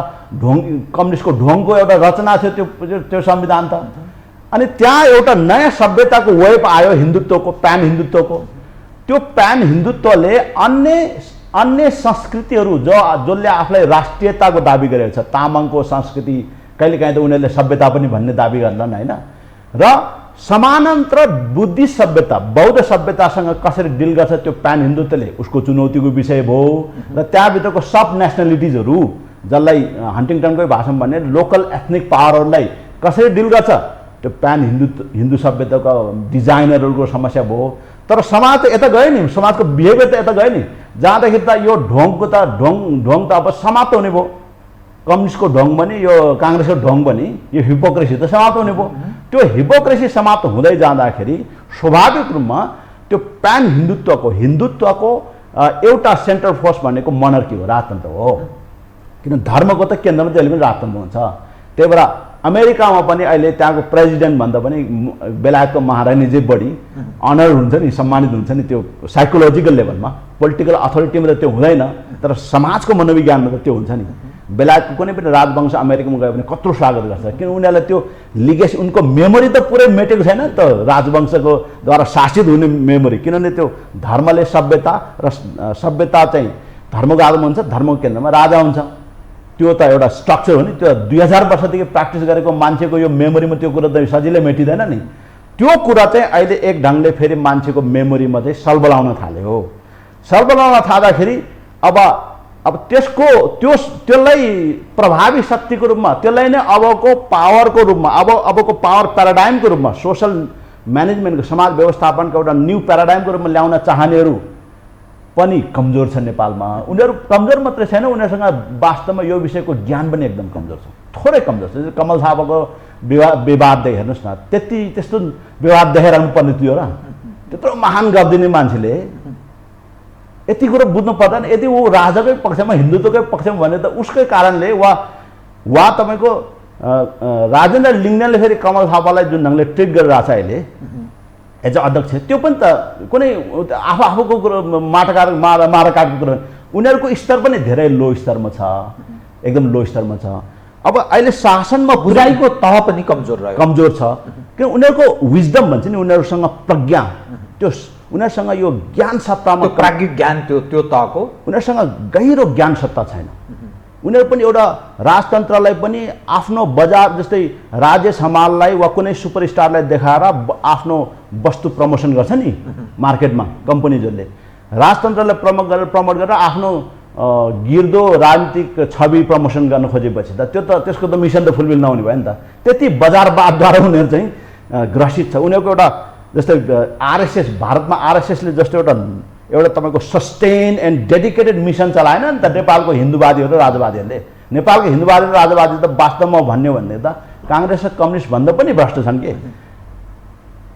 कम्युनिस्टको ढोङको एउटा रचना थियो त्यो संविधान त। अनि त्यहाँ एउटा नयाँ सभ्यताको वेब आयो हिन्दुत्वको, प्यान हिन्दुत्वको। त्यो प्यान हिन्दुत्वले अन्य संस्कृतिहरू जसले आफूलाई राष्ट्रियताको दाबी गरेको छ, तामाङको संस्कृति, कहिलेकाहीँ त उनीहरूले सभ्यता पनि भन्ने दाबी गर्छन् होइन, र समानान्तर बुद्धिस्ट सभ्यता, बौद्ध सभ्यतासँग कसरी डिल गर्छ त्यो प्यान हिन्दुत्वले उसको चुनौतीको विषय भयो। र त्यहाँभित्रको सब नेसनलिटिजहरू, जसलाई हन्टिङटनकै भाषामा भन्ने लोकल एथनिक पावरहरूलाई कसरी डिल गर्छ त्यो प्यान हिन्दू सभ्यताको डिजाइनरहरूको समस्या भयो। तर समाज त यता गयो नि, समाजको बिहेभियर त यता गयो नि। जाँदाखेरि त यो ढोङको त ढोङ त अब समाप्त हुने भयो। कम्युनिस्टको ढोङ पनि, यो काङ्ग्रेसको ढोङ पनि, यो हिपोक्रेसी त समाप्त हुने भयो। त्यो हिपोक्रेसी समाप्त हुँदै जाँदाखेरि स्वाभाविक रूपमा त्यो प्यान हिन्दुत्वको एउटा सेन्ट्रल फोर्स भनेको मोनर्की हो, राजतन्त्र हो। किन धर्मको त केन्द्रमा जहिले पनि राजतन्त्र हुन्छ। त्यही भएर अमेरिकामा पनि अहिले त्यहाँको प्रेसिडेन्ट भन्दा पनि बेलायतको महारानी चाहिँ बढी अनर हुन्छ नि, सम्मानित हुन्छ नि। त्यो साइकोलोजिकल लेभलमा, पोलिटिकल अथोरिटीमा त त्यो हुँदैन, तर समाजको मनोविज्ञानमा त त्यो हुन्छ नि। बेलायतको कुनै पनि राजवंश अमेरिकामा गयो भने कत्रो स्वागत गर्छ, किन उनीहरूलाई त्यो लिगेसी, उनको मेमोरी त पुरै मेटेको छैन त, राजवंशको द्वारा शासित हुने मेमोरी। किनभने त्यो धर्मले सभ्यता र सभ्यता चाहिँ धर्मको आधारमा हुन्छ, धर्मको केन्द्रमा राजा हुन्छ। त्यो त एउटा स्ट्रक्चर हो नि। त्यो 2000 वर्षदेखि प्र्याक्टिस गरेको मान्छेको यो मेमोरीमा त्यो कुरा त सजिलै मेटिँदैन नि। त्यो कुरा चाहिँ अहिले एक ढङ्गले फेरि मान्छेको मेमोरीमा चाहिँ सल्बलाउन थाल्यो। सल्बलाउन थाल्दाखेरि अब त्यसलाई प्रभावी शक्तिको रूपमा, त्यसलाई नै अबको पावरको रूपमा, अबको पावर प्याराडाइमको रूपमा, सोसल म्यानेजमेन्टको, समाज व्यवस्थापनको एउटा न्यू प्याराडाइमको रूपमा ल्याउन चाहनेहरू पनि कमजोर छ नेपालमा। उनीहरू कमजोर मात्रै छैन, उनीहरूसँग वास्तवमा यो विषयको ज्ञान पनि एकदम कमजोर छ, थोरै कमजोर छ। कमल थापाको विवाद हेर्नुहोस् न, त्यस्तो विवाद देखाइरहनु पर्ने थियो र? त्यत्रो महान गरिदिने मान्छेले यति कुरो बुझ्नु पर्दैन। यदि ऊ राजाकै पक्षमा, हिन्दुत्वकै पक्षमा भने त उसकै कारणले वा तपाईँको राजेन्द्र लिङ्गदेनले फेरि कमल थापालाई जुन ढङ्गले ट्रिट गरिरहेको छ अहिले एज अ अध्यक्ष, त्यो पनि त कुनै आफूको कुरो माराकाटको कुरो, उनीहरूको स्तर पनि धेरै लो स्तरमा छ, एकदम लो स्तरमा छ। अब अहिले शासनमा बुझाइको तह पनि कमजोर छ। किन उनीहरूको विजडम भन्छ नि, उनीहरूसँग प्रज्ञा, त्यो उनीहरूसँग यो ज्ञान सत्तामा, प्राज्ञिक ज्ञान, त्यो तहको उनीहरूसँग गहिरो ज्ञान सत्ता छैन। उनीहरू पनि एउटा राजतन्त्रलाई पनि आफ्नो बजार, जस्तै राजेश हमाललाई वा कुनै सुपरस्टारलाई देखाएर आफ्नो वस्तु प्रमोसन गर्छ नि मार्केटमा कम्पनीजहरूले, राजतन्त्रलाई प्रमोट गरेर आफ्नो गिर्दो राजनीतिक छवि प्रमोसन गर्न खोजेपछि त त्यसको त मिसन त फुलफिल नहुने भयो नि त। त्यति बजारवादद्वारा उनीहरू चाहिँ ग्रसित छ। उनीहरूको एउटा जस्तै आरएसएस, भारतमा आरएसएसले जस्तो एउटा तपाईँको सस्टेन एन्ड डेडिकेटेड मिसन चलाएन नि त नेपालको हिन्दूवादीहरू र राजवादीहरूले। नेपालको हिन्दूवादी र राजवादी त वास्तवमा भन्यो भने त काङ्ग्रेस र कम्युनिस्ट भन्दा पनि भ्रष्ट छन् के।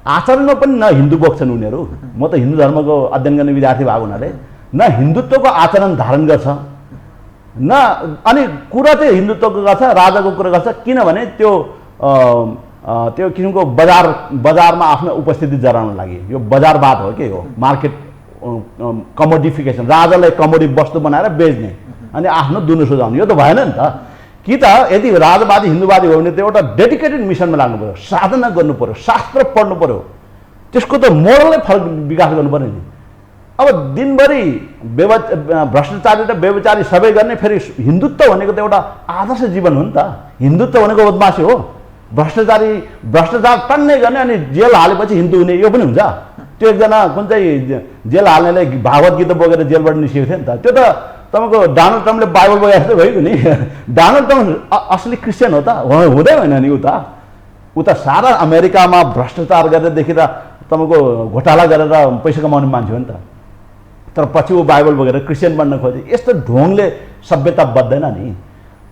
आचरणमा पनि न हिन्दू बोक्छन् उनीहरू। म त हिन्दू धर्मको अध्ययन गर्ने विद्यार्थी भएको हुनाले न हिन्दुत्वको आचरण धारण गर्छ, न अनि कुरा चाहिँ हिन्दुत्वको गर्छ, राजाको कुरा गर्छ। किनभने त्यो त्यो किसिमको बजारमा आफ्नो उपस्थिति जराउन लागि यो बजारवाद हो के हो, मार्केट कमोडिफिकेसन, राजालाई कमोडी वस्तु बनाएर बेच्ने अनि आफ्नो दुनु सुझाउने, यो त भएन नि त। कि त यदि राजवादी हिन्दूवादी हो भने त एउटा डेडिकेटेड मिसनमा लाग्नु पऱ्यो, साधना गर्नु पऱ्यो, शास्त्र पढ्नु पऱ्यो, त्यसको त मोरलै फरक विकास गर्नु पऱ्यो नि। अब दिनभरि भ्रष्टाचारी र व्यभिचारी सबै गर्ने, फेरि हिन्दुत्व भनेको त एउटा आदर्श जीवन हो नि त। हिन्दुत्व भनेको बदमासी हो, भ्रष्टाचार टन्नै गर्ने अनि जेल हालेपछि हिन्दू हुने, यो पनि हुन्छ। त्यो एकजना कुन चाहिँ जेल हाल्नेले भागवत गीता बोकेर जेलबाट निस्केको थियो नि त, त्यो त तपाईँको डोनाल्ड ट्रम्पले बाइबल बोके जस्तो भयो नि। डोनाल्ड ट्रम्प असली क्रिस्चियन हो त, हुँदै होइन नि। उता सारा अमेरिकामा भ्रष्टाचार गरेरदेखि त तपाईँको घोटाला गरेर पैसा कमाउने मान्छे हो नि त, तर पछि ऊ बाइबल बोकेर क्रिस्चियन बन्न खोजे। यस्तो ढोङले सभ्यता बच्दैन नि।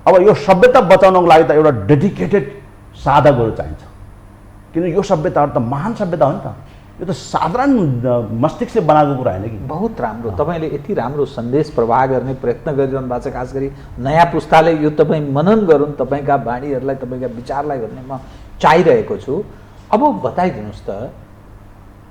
अब यो सभ्यता बचाउनको लागि त एउटा डेडिकेटेड साधकहरू चाहिन्छ, किन यो सभ्यताहरू त महान सभ्यता हो नि त। यो त साधारण मस्तिष्कले बनाएको कुरा होइन कि। बहुत राम्रो, तपाईँले यति राम्रो सन्देश प्रवाह गर्ने प्रयत्न गरिरहनु भएको छ। खास गरी नयाँ पुस्ताले यो तपाईँ मनन गरून्, तपाईँका बाणीहरूलाई, तपाईँका विचारलाई भन्ने म चाहिरहेको छु। अब बताइदिनुहोस् त,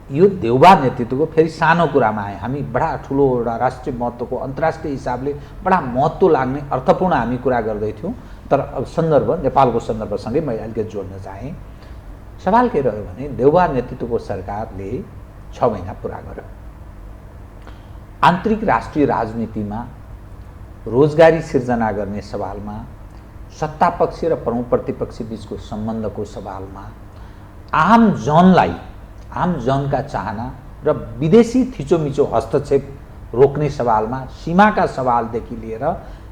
यो देउबा नेतृत्वको फेरि सानो कुरामा आए, हामी बडा ठुलो एउटा राष्ट्रिय महत्त्वको, अन्तर्राष्ट्रिय हिसाबले बडा महत्त्व लाग्ने अर्थपूर्ण हामी कुरा गर्दैथ्यौँ, तर अब सन्दर्भ नेपालको सन्दर्भसँगै मैले अलिकति जोड्न चाहेँ। सवाल के रह्यो भने देउबा नेतृत्वको सरकारले 6 महिना पुरा गर्यो। आन्तरिक राष्ट्रिय राजनीतिमा रोजगारी सिर्जना गर्ने सवालमा, सत्तापक्ष र प्रमुख प्रतिपक्ष बीचको सम्बन्धको सवालमा, आम जनका चाहना र विदेशी थिचोमिचो हस्तक्षेप रोक्ने सवालमा, सीमाका सवालदेखि लिएर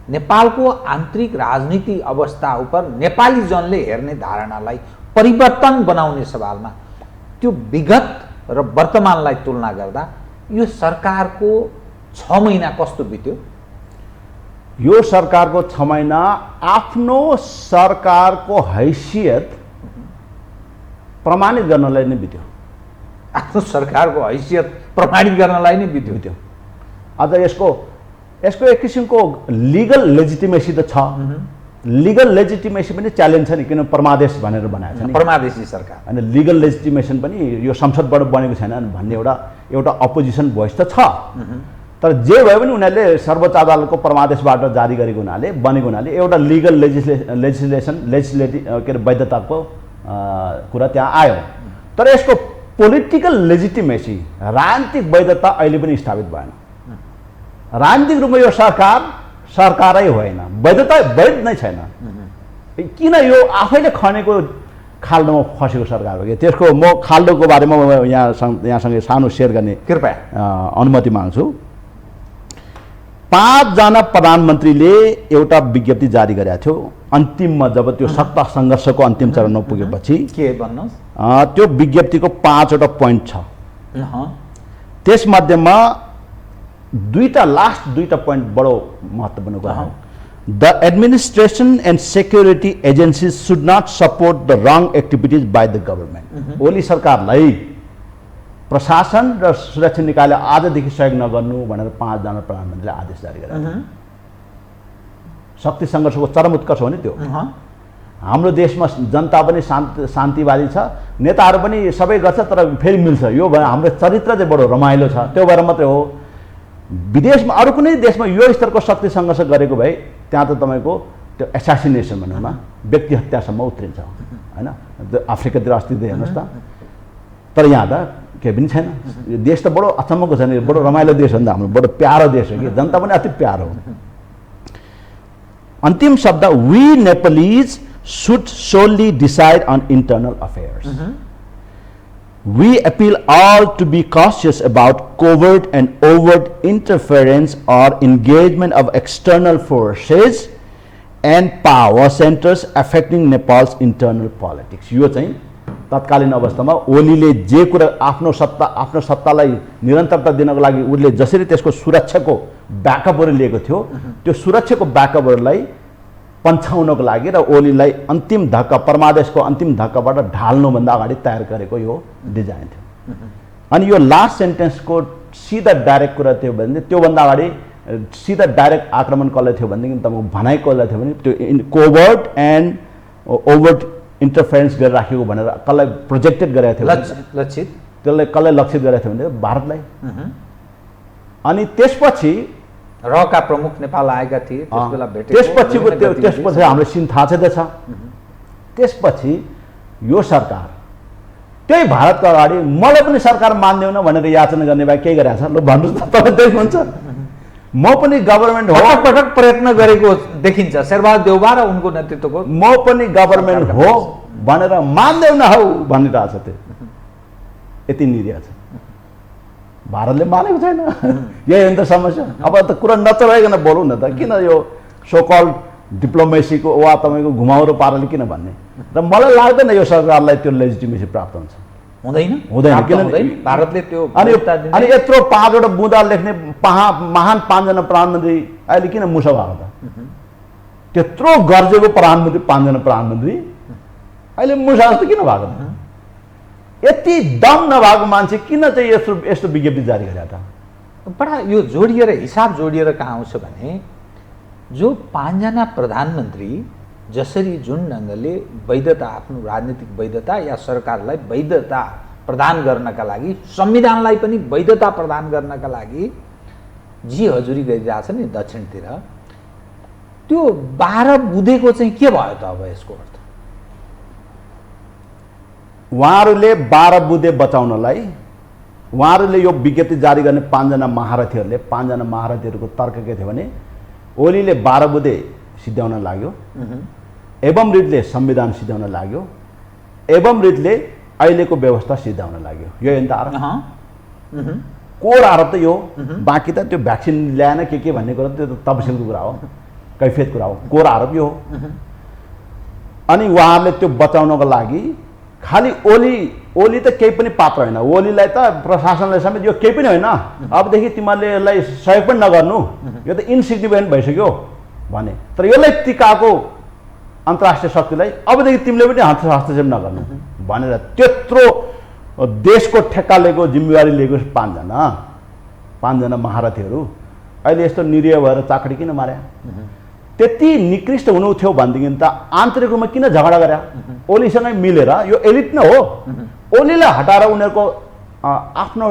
नेपालको आन्तरिक राजनीति अवस्था उप नेपाली जनले हेर्ने धारणालाई परिवर्तन बनाउने सवालमा त्यो विगत र वर्तमानलाई तुलना गर्दा यो सरकारको 6 महिना कस्तो बित्यो? यो सरकारको 6 महिना आफ्नो सरकारको हैसियत प्रमाणित गर्नलाई नै बित्यो। आफ्नो सरकारको हैसियत प्रमाणित गर्नलाई नै बित्यो। अझ यसको एक किसिमको लिगल लेजिटिमेसी त छ, लिगल लेजिटिमेसी पनि च्यालेन्ज छ नि, किन परमादेश भनेर बनाएको छ नि, परमादेशी सरकार। अनि लिगल लेजिटिमेसन पनि यो संसदबाट बनेको छैन भन्ने एउटा अपोजिसन भोइस त छ। तर जे भए पनि उनीहरूले सर्वोच्च अदालतको परमादेशबाट जारी गरेको हुनाले, बनेको हुनाले एउटा लिगल लेजिस्लेटिभ के अरे वैधताको कुरा त्यहाँ आयो। तर यसको पोलिटिकल लेजिटिमेसी, राजनीतिक वैधता अहिले पनि स्थापित भएन। राजनीतिक रूपमा यो सरकारै होइन, वैध नै छैन। किन यो आफैले खनेको खाल्डोमा फसेको सरकार हो कि? त्यसको म खाल्डोको बारेमा यहाँसँग सानो सेयर गर्ने कृपया अनुमति माग्छु। 5 जना प्रधानमन्त्रीले एउटा विज्ञप्ति जारी गरेका थियो अन्तिममा, जब त्यो सत्ता सङ्घर्षको अन्तिम चरणमा पुगेपछि। के भन्नुहोस्? त्यो विज्ञप्तिको 5वटा पोइन्ट छ। त्यसमध्येमा लास्ट दुईटा पोइन्ट बडो महत्त्वपूर्ण कुरा हो। The administration and security agencies should not support the wrong activities by the government. Oli सरकारलाई प्रशासन र सुरक्षा निकायले आजदेखि सहयोग नगर्नु भनेर 5 जना प्रधानमन्त्रीले आदेश जारी गरेका। शक्ति सङ्घर्षको चरम उत्कर्ष हो नि त्यो। हाम्रो देशमा जनता पनि शान्तिवादी छ, नेताहरू पनि सबै गर्छ, तर फेरि मिल्छ। यो भएर हाम्रो चरित्र चाहिँ बडो रमाइलो छ, त्यो भएर मात्रै हो। विदेशमा अरू कुनै देशमा यो स्तरको शक्ति सङ्घर्ष गरेको भए त्यहाँ त तपाईँको त्यो एसासिनेसन भनौँ न, व्यक्ति हत्यासम्म उत्रिन्छ होइन। अफ्रिकातिर अस्ति हेर्नुहोस् त। तर यहाँ त केही पनि छैन। यो देश त बडो अचम्मको छ नि, बडो रमाइलो देश हो नि त हाम्रो, बडो प्यारो देश हो कि, जनता पनि अति प्यारो हो। अन्तिम शब्द, we Nepalis should solely decide on internal affairs. We appeal all to be cautious about covert and overt interference or engagement of external forces and power centers affecting Nepal's internal politics. यो चाहिँ तत्कालीन अवस्थामा ओलीले जे कुरा आफ्नो सत्तालाई निरन्तरता दिनको लागि उनले जसरी त्यसको सुरक्षाको ब्याकअपहरू लिएको थियो, त्यो सुरक्षाको ब्याकअपहरूलाई पन्छाउनको लागि र ओलीलाई अन्तिम धक्का, परमादेशको अन्तिम धक्काबाट ढाल्नुभन्दा अगाडि तयार गरेको यो डिजाइन थियो। अनि यो लास्ट सेन्टेन्सको सिधा डाइरेक्ट कुरा थियो भने, त्योभन्दा अगाडि सिधा डाइरेक्ट आक्रमण कसलाई थियो भनेदेखि तपाईँको भनाइ कसलाई थियो भने त्यो कोभर्ट एन्ड ओभर्ट इन्टरफेरेन्स गरेर राखेको भनेर कसलाई प्रोजेक्टेड गरेको थियो लक्षित त्यसलाई कसलाई लक्षित गरेको थियो भने भारतलाई। अनि त्यसपछि रका प्रमुख नेपाल आएका थिए, त्यसबेला भेटेको, त्यसपछि हाम्रो सिन थाहा छ। त्यसपछि यो सरकार त्यही भारतको अगाडि मलाई पनि सरकार मान्दैन भनेर याचना गर्ने भए केही गरेछ? ल भन्नुहोस् त, तपाईँ त्यही हुन्छ। म पनि गभर्मेन्ट हो, पटक प्रयत्न गरेको देखिन्छ शेरबहादुर देउबा र उनको नेतृत्वको। म पनि गभर्मेन्ट हो भनेर मान्दैन हौ भनिरहेछ। त्यो यति निरीह छ। भारतले मानेको छैन। यही हो नि त समस्या। अब त कुरा नचलाइकन बोलौँ न त, किन यो सोकल डिप्लोमेसीको वा तपाईँको घुमाउरो पाराले किन भन्ने? र मलाई लाग्दैन यो सरकारलाई त्यो लेजिटिमेसी प्राप्त हुन्छ। हुँदैन किनभने भारतले त्यो अनि यत्रो 5वटा बुँदा लेख्ने महान 5जना प्रधानमन्त्री अहिले किन मुसा भएको त? त्यत्रो गर्जेको प्रधानमन्त्री 5जना प्रधानमन्त्री अहिले मुसा जस्तो किन भएको त? यति दम नभएको मान्छे किन चाहिँ यस्तो विज्ञप्ति जारी गरे त? बडा यो जोडिएर हिसाब जोडिएर कहाँ आउँछ भने जो 5जना प्रधानमन्त्री जसरी जुन ढङ्गले वैधता, आफ्नो राजनीतिक वैधता या सरकारलाई वैधता प्रदान गर्नका लागि, संविधानलाई पनि वैधता प्रदान गर्नका लागि जी हजुरी गरिरहेछ नि दक्षिणतिर, त्यो 12 बुँदेको चाहिँ के भयो त? अब यसको अर्थ उहाँहरूले 12 बुँदे बचाउनलाई उहाँहरूले यो विज्ञप्ति जारी गर्ने 5जना महारथीहरूको तर्क के थियो भने ओलीले 12 बुँदे सिद्ध्याउन लाग्यो, एवं रितले संविधान सिद्ध्याउन लाग्यो, एवं रितले अहिलेको व्यवस्था सिद्ध्याउन लाग्यो। यो नि त आरोप, कोर आरोप त यो। बाँकी त त्यो भ्याक्सिन ल्याएन के भन्ने कुरा त्यो त तफसिलको कुरा हो, कैफियत कुरा हो। कोर आरोप यो हो। अनि उहाँहरूले त्यो बचाउनको लागि खालि ओली त केही पनि पात्र होइन। ओलीलाई त प्रशासनले समेत यो केही पनि होइन, अबदेखि तिमीहरूले यसलाई सहयोग पनि नगर्नु, यो त इन्सिग्निफिकेन्ट भइसक्यो भने। तर यसलाई टिकाएको अन्तर्राष्ट्रिय शक्तिलाई अबदेखि तिमीले पनि हस्तक्षेप नगर्नु भनेर त्यत्रो देशको ठेक्का लिएको, जिम्मेवारी लिएको 5जना महारथीहरू अहिले यस्तो निरीह भएर चाकडी किन मारे? त्यति निकृष्ट हुनु थियो भनेदेखि त आन्तरिक रूपमा किन झगडा गरे? ओलीसँगै मिलेर यो एलिट नै हो। ओलीलाई हटाएर उनीहरूको आफ्नो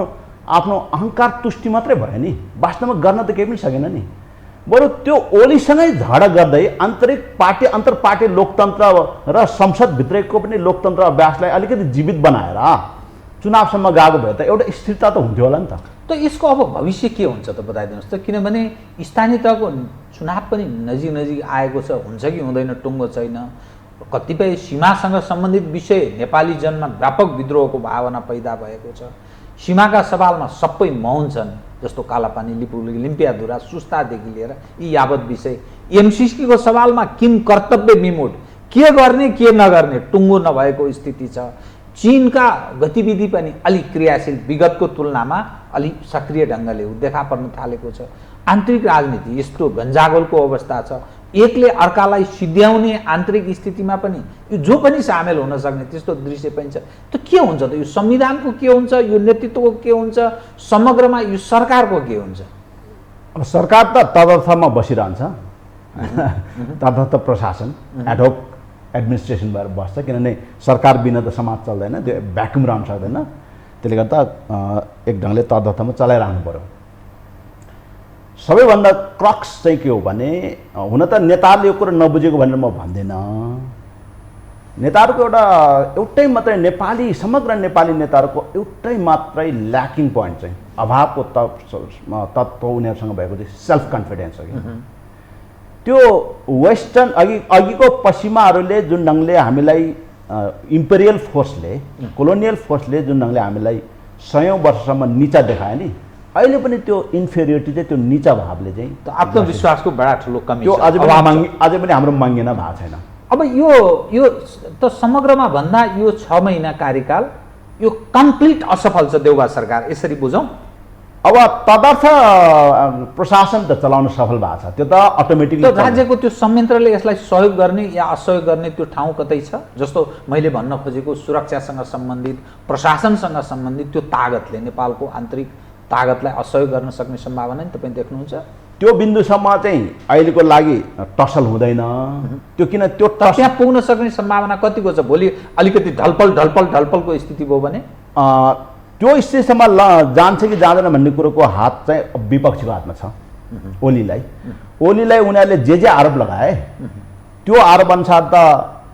अहङ्कार तुष्टि मात्रै भयो नि, वास्तवमा गर्न त केही पनि सकेन नि। बरु त्यो ओलीसँगै झगडा गर्दै अन्तर पार्टी लोकतन्त्र र संसदभित्रको पनि लोकतन्त्र अभ्यासलाई अलिकति जीवित बनाएर चुनावसम्म गएको भए त एउटा स्थिरता त हुन्थ्यो होला नि त। त यसको अब भविष्य के हुन्छ त बताइदिनुहोस् त? किनभने स्थानीय तहको चुनाव पनि नजिक आएको छ, हुन्छ कि हुँदैन टुङ्गो छैन। कतिपय सीमासँग सम्बन्धित विषय नेपाली जनमा व्यापक विद्रोहको भावना पैदा भएको छ। सीमाका सवालमा सबै मौन छन्, जस्तो कालापानी, लिम्पियाधुरा, सुस्तादेखि लिएर यी यावत विषय। एमसिसीको सवालमा किन कर्तव्य विमूढ, के गर्ने के नगर्ने टुङ्गो नभएको स्थिति छ। चीनका गतिविधि पनि अलिक क्रियाशील, विगतको तुलनामा अलिक सक्रिय ढङ्गले देखा पर्न थालेको छ। आन्तरिक राजनीति यस्तो गन्जागोलको अवस्था छ। एकले अर्कालाई सिद्ध्याउने आन्तरिक स्थितिमा पनि यो जो पनि सामेल हुन सक्ने त्यस्तो दृश्य पनि छ। त के हुन्छ त? यो संविधानको के हुन्छ? यो नेतृत्वको के हुन्छ? समग्रमा यो सरकारको के हुन्छ? अब सरकार त तदर्थमा बसिरहन्छ, तदर्थ प्रशासन एडहोक एडमिनिस्ट्रेसन भएर बस्छ। किनभने सरकार बिना त समाज चल्दैन, त्यो भ्याक्युम रहन सक्दैन। त्यसले गर्दा एक ढङ्गले तदर्थमा चलाइरहनु पर्यो। सबैभन्दा क्रक्स चाहिँ के हो भने, हुन त नेताहरूले यो कुरो नबुझेको भनेर म भन्दिनँ। नेताहरूको एउटै मात्रै नेपाली, समग्र नेपाली नेताहरूको एउटै मात्रै ल्याकिङ पोइन्ट चाहिँ अभावको तत्त्व उनीहरूसँग भएको चाहिँ सेल्फ कन्फिडेन्स हो कि त्यो वेस्टर्न अघिको पश्चिमाहरूले जुन ढङ्गले हामीलाई इम्पेरियल फोर्सले, कोलोनियल फोर्सले जुन ढङ्गले हामीलाई 100औं वर्षसम्म निचा देखायो नि, अहिले पनि त्यो इन्फेरियोरिटी चाहिँ त्यो निचा भावले चाहिँ आत्मविश्वासको बडा ठुलो कमी त्यो अझै पनि हाम्रो माङ्गिन भएको छैन। अब यो त समग्रमा भन्दा यो 6 महिना कार्यकाल यो कम्प्लिट असफल छ देउबा सरकार, यसरी बुझौँ। अब तदर्थ प्रशासन त चलाउन सफल भएको छ, त्यो त अटोमेटिकली राज्यको त्यो संयन्त्रले यसलाई सहयोग गर्ने या असहयोग गर्ने त्यो ठाउँ कतै छ? जस्तो मैले भन्न खोजेको सुरक्षासँग सम्बन्धित, प्रशासनसँग सम्बन्धित त्यो तागतले नेपालको आन्तरिक तागतलाई असहयोग गर्न सक्ने सम्भावना नि तपाईँ देख्नुहुन्छ? त्यो बिन्दुसम्म चाहिँ अहिलेको लागि टसल हुँदैन। त्यो किन त्यो त्यहाँ पुग्न सक्ने सम्भावना कतिको छ? भोलि अलिकति ढलपलको स्थिति भयो भने त्यो स्थितिसम्म जान्छ कि जाँदैन भन्ने कुरोको हात चाहिँ विपक्षीको हातमा छ। ओलीलाई उनीहरूले जे आरोप लगाए त्यो आरोप अनुसार त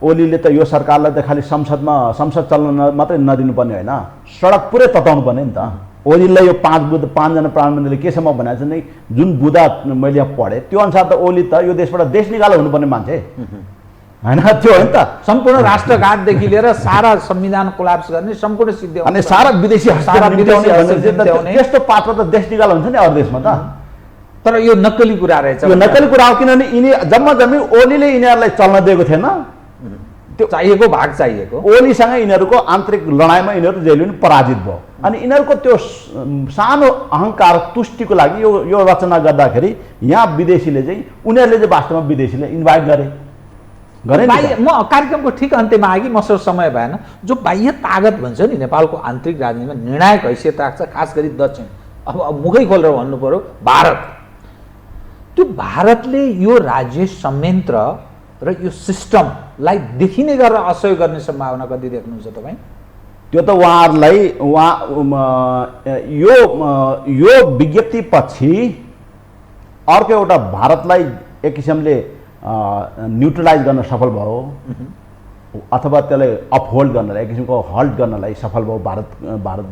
ओलीले त यो सरकारलाई त खालि संसद चल्न मात्रै नदिनुपर्ने होइन, सडक पुरै तताउनु पर्ने नि त। ओलीलाई यो पाँचजना प्रधानमन्त्रीले केसम्म भनेको छ नि, जुन बुदा मैले यहाँ पढेँ त्यो अनुसार त ओली त यो देशबाट देश निकालो हुनुपर्ने मान्छे होइन, त्यो हो नि त। सम्पूर्ण राष्ट्रघातदेखि लिएर सारा संविधान कोल्याप्स गर्ने सम्पूर्ण सिद्ध्याउने अनि सारा विदेशी त्यस्तो पात्र त देश निकालो हुन्छ नि अरू देशमा त। तर यो नक्कली कुरा रहेछ। यो नक्कली कुरा हो, किनभने यिनी जम्मी ओलीले यिनीहरूलाई चल्न दिएको थिएन। त्यो चाहिएको भाग चाहिएको ओलीसँग यिनीहरूको आन्तरिक लडाइँमा यिनीहरू जहिले पनि पराजित भयो। अनि यिनीहरूको त्यो सानो अहङ्कार तुष्टिको लागि यो रचना गर्दाखेरि यहाँ विदेशीले चाहिँ उनीहरूले चाहिँ वास्तवमा विदेशीले इन्भाइट गरे। म कार्यक्रमको ठिक अन्त्यमा आएँ कि मसँग समय भएन। जो बाह्य तागत भन्छ नि नेपालको आन्तरिक राजनीतिमा निर्णायक हैसियत राख्छ, खास गरी दक्षिण, अब मुखै खोलेर भन्नु पर्यो भारत। त्यो भारतले यो राज्य संयन्त्र र यो सिस्टमलाई देखिने गरेर असहयोग गर्ने सम्भावना कति देख्नुहुन्छ तपाईँ? त्यो त उहाँहरूलाई यो विज्ञप्तिपछि अर्को एउटा भारतलाई एक किसिमले न्युट्रलाइज गर्न सफल भयो अथवा त्यसलाई अपहोल्ड गर्नलाई एक किसिमको हल्ट गर्नलाई सफल भयो भारत।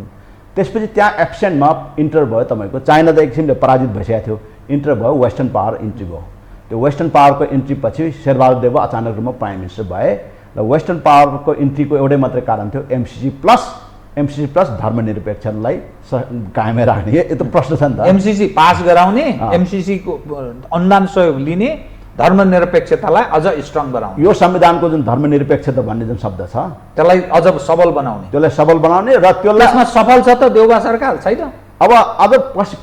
त्यसपछि त्यहाँ एब्सेन्टमा इन्टर भयो तपाईँको चाइना त एक किसिमले पराजित भइसकेको थियो, इन्टर भयो, वेस्टर्न पावर इन्ट्री भयो। त्यो वेस्टर्न पावरको इन्ट्री पछि शेरबहादुर देव अचानक रूपमा प्राइम मिनिस्टर भए र वेस्टर्न पावरको इन्ट्रीको एउटै मात्रै कारण थियो एमसिसी प्लस धर्मनिरपेक्षलाई कायमै राख्ने। यो त प्रश्न छ नि त। एमसिसी पास गराउने, एमसिसी को अनुदान सहयोग लिने, धर्मनिरपेक्षतालाई अझ स्ट्रङ बनाउने, यो संविधानको जुन धर्मनिरपेक्षता भन्ने जुन शब्द छ त्यसलाई अझ सबल बनाउने र त्यसलाई सफल छ त देउबा सरकार छैन। अब अझ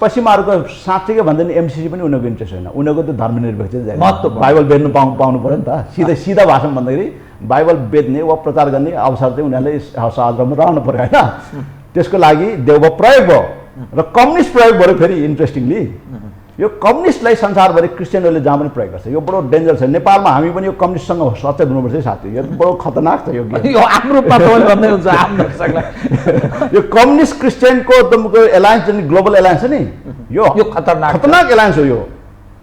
पश्चिमाहरूको साँच्चैकै भन्दा नि एमसिसी पनि उनीहरूको इन्ट्रेस्ट होइन, उनीहरूको त धर्मनिरपेक्षता बाइबल बेच्नु पाउनु पऱ्यो नि त। सिधा भाषामा भन्दाखेरि बाइबल बेच्ने वा प्रचार गर्ने अवसर चाहिँ उनीहरूले सहजमा रहनु पऱ्यो होइन। त्यसको लागि देउबा प्रयोग भयो र कम्युनिस्ट प्रयोग गर्यो। फेरि इन्ट्रेस्टिङली यो कम्युनिस्टलाई संसारभरि क्रिस्चियनहरूले जहाँ पनि प्रयोग गर्छ। यो बडो डेन्जर छ। नेपालमा हामी पनि यो कम्युनिस्टसँग सचेत हुनुपर्छ साथी। यो बडो खतरनाक छ। यो कम्युनिस्ट क्रिस्चियनको तपाईँको एलायन्स जुन ग्लोबल एलायन्स छ नि, यो खतरनाक एलायन्स हो। यो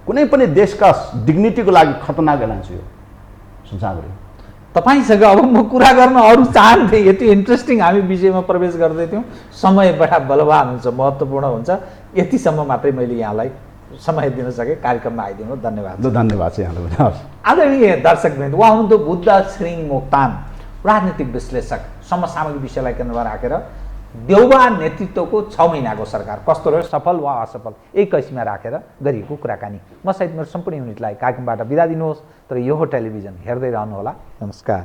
कुनै पनि देशका डिग्निटीको लागि खतरनाक एलायन्स हो यो संसारभरि। तपाईसँग अब म कुरा गर्न अरू चाहन्थेँ, यति इन्ट्रेस्टिङ हामी विषयमा प्रवेश गर्दै थियौँ। समय बडा बलवान हुन्छ, महत्त्वपूर्ण हुन्छ। यतिसम्म मात्रै मैले यहाँलाई समय दिन सकेँ। कार्यक्रममा आइदिनु धन्यवाद। धन्यवाद छ यहाँलाई। आदरणीय दर्शकवृन्द, उहाँ हुनुहुन्थ्यो बुद्ध श्रीङ मोक्तान, राजनीतिक विश्लेषक। समसामयिक विषयलाई केन्द्रमा राखेर देउबा नेतृत्वको 6 महिनाको सरकार कस्तो रह्यो, सफल वा असफल, एक कैसीमा राखेर गरिएको कुराकानी। म सहित मेरो सम्पूर्ण युनिटलाई कार्यक्रमबाट बिदा दिनुहोस्, तर यो हो टेलिभिजन हेर्दै रहनुहोला। नमस्कार।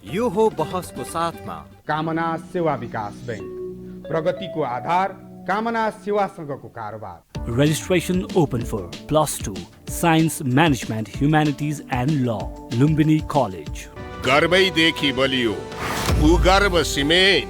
यो हो बहसको साथमा कामना सेवा विकास बैंक, प्रगतिको आधार कामना सेवासँगको कारोबार। Registration open for +2 Science Management Humanities and Law, Lumbini College. गर्वैदेखि बलियो भूगर्भ सिमेन्ट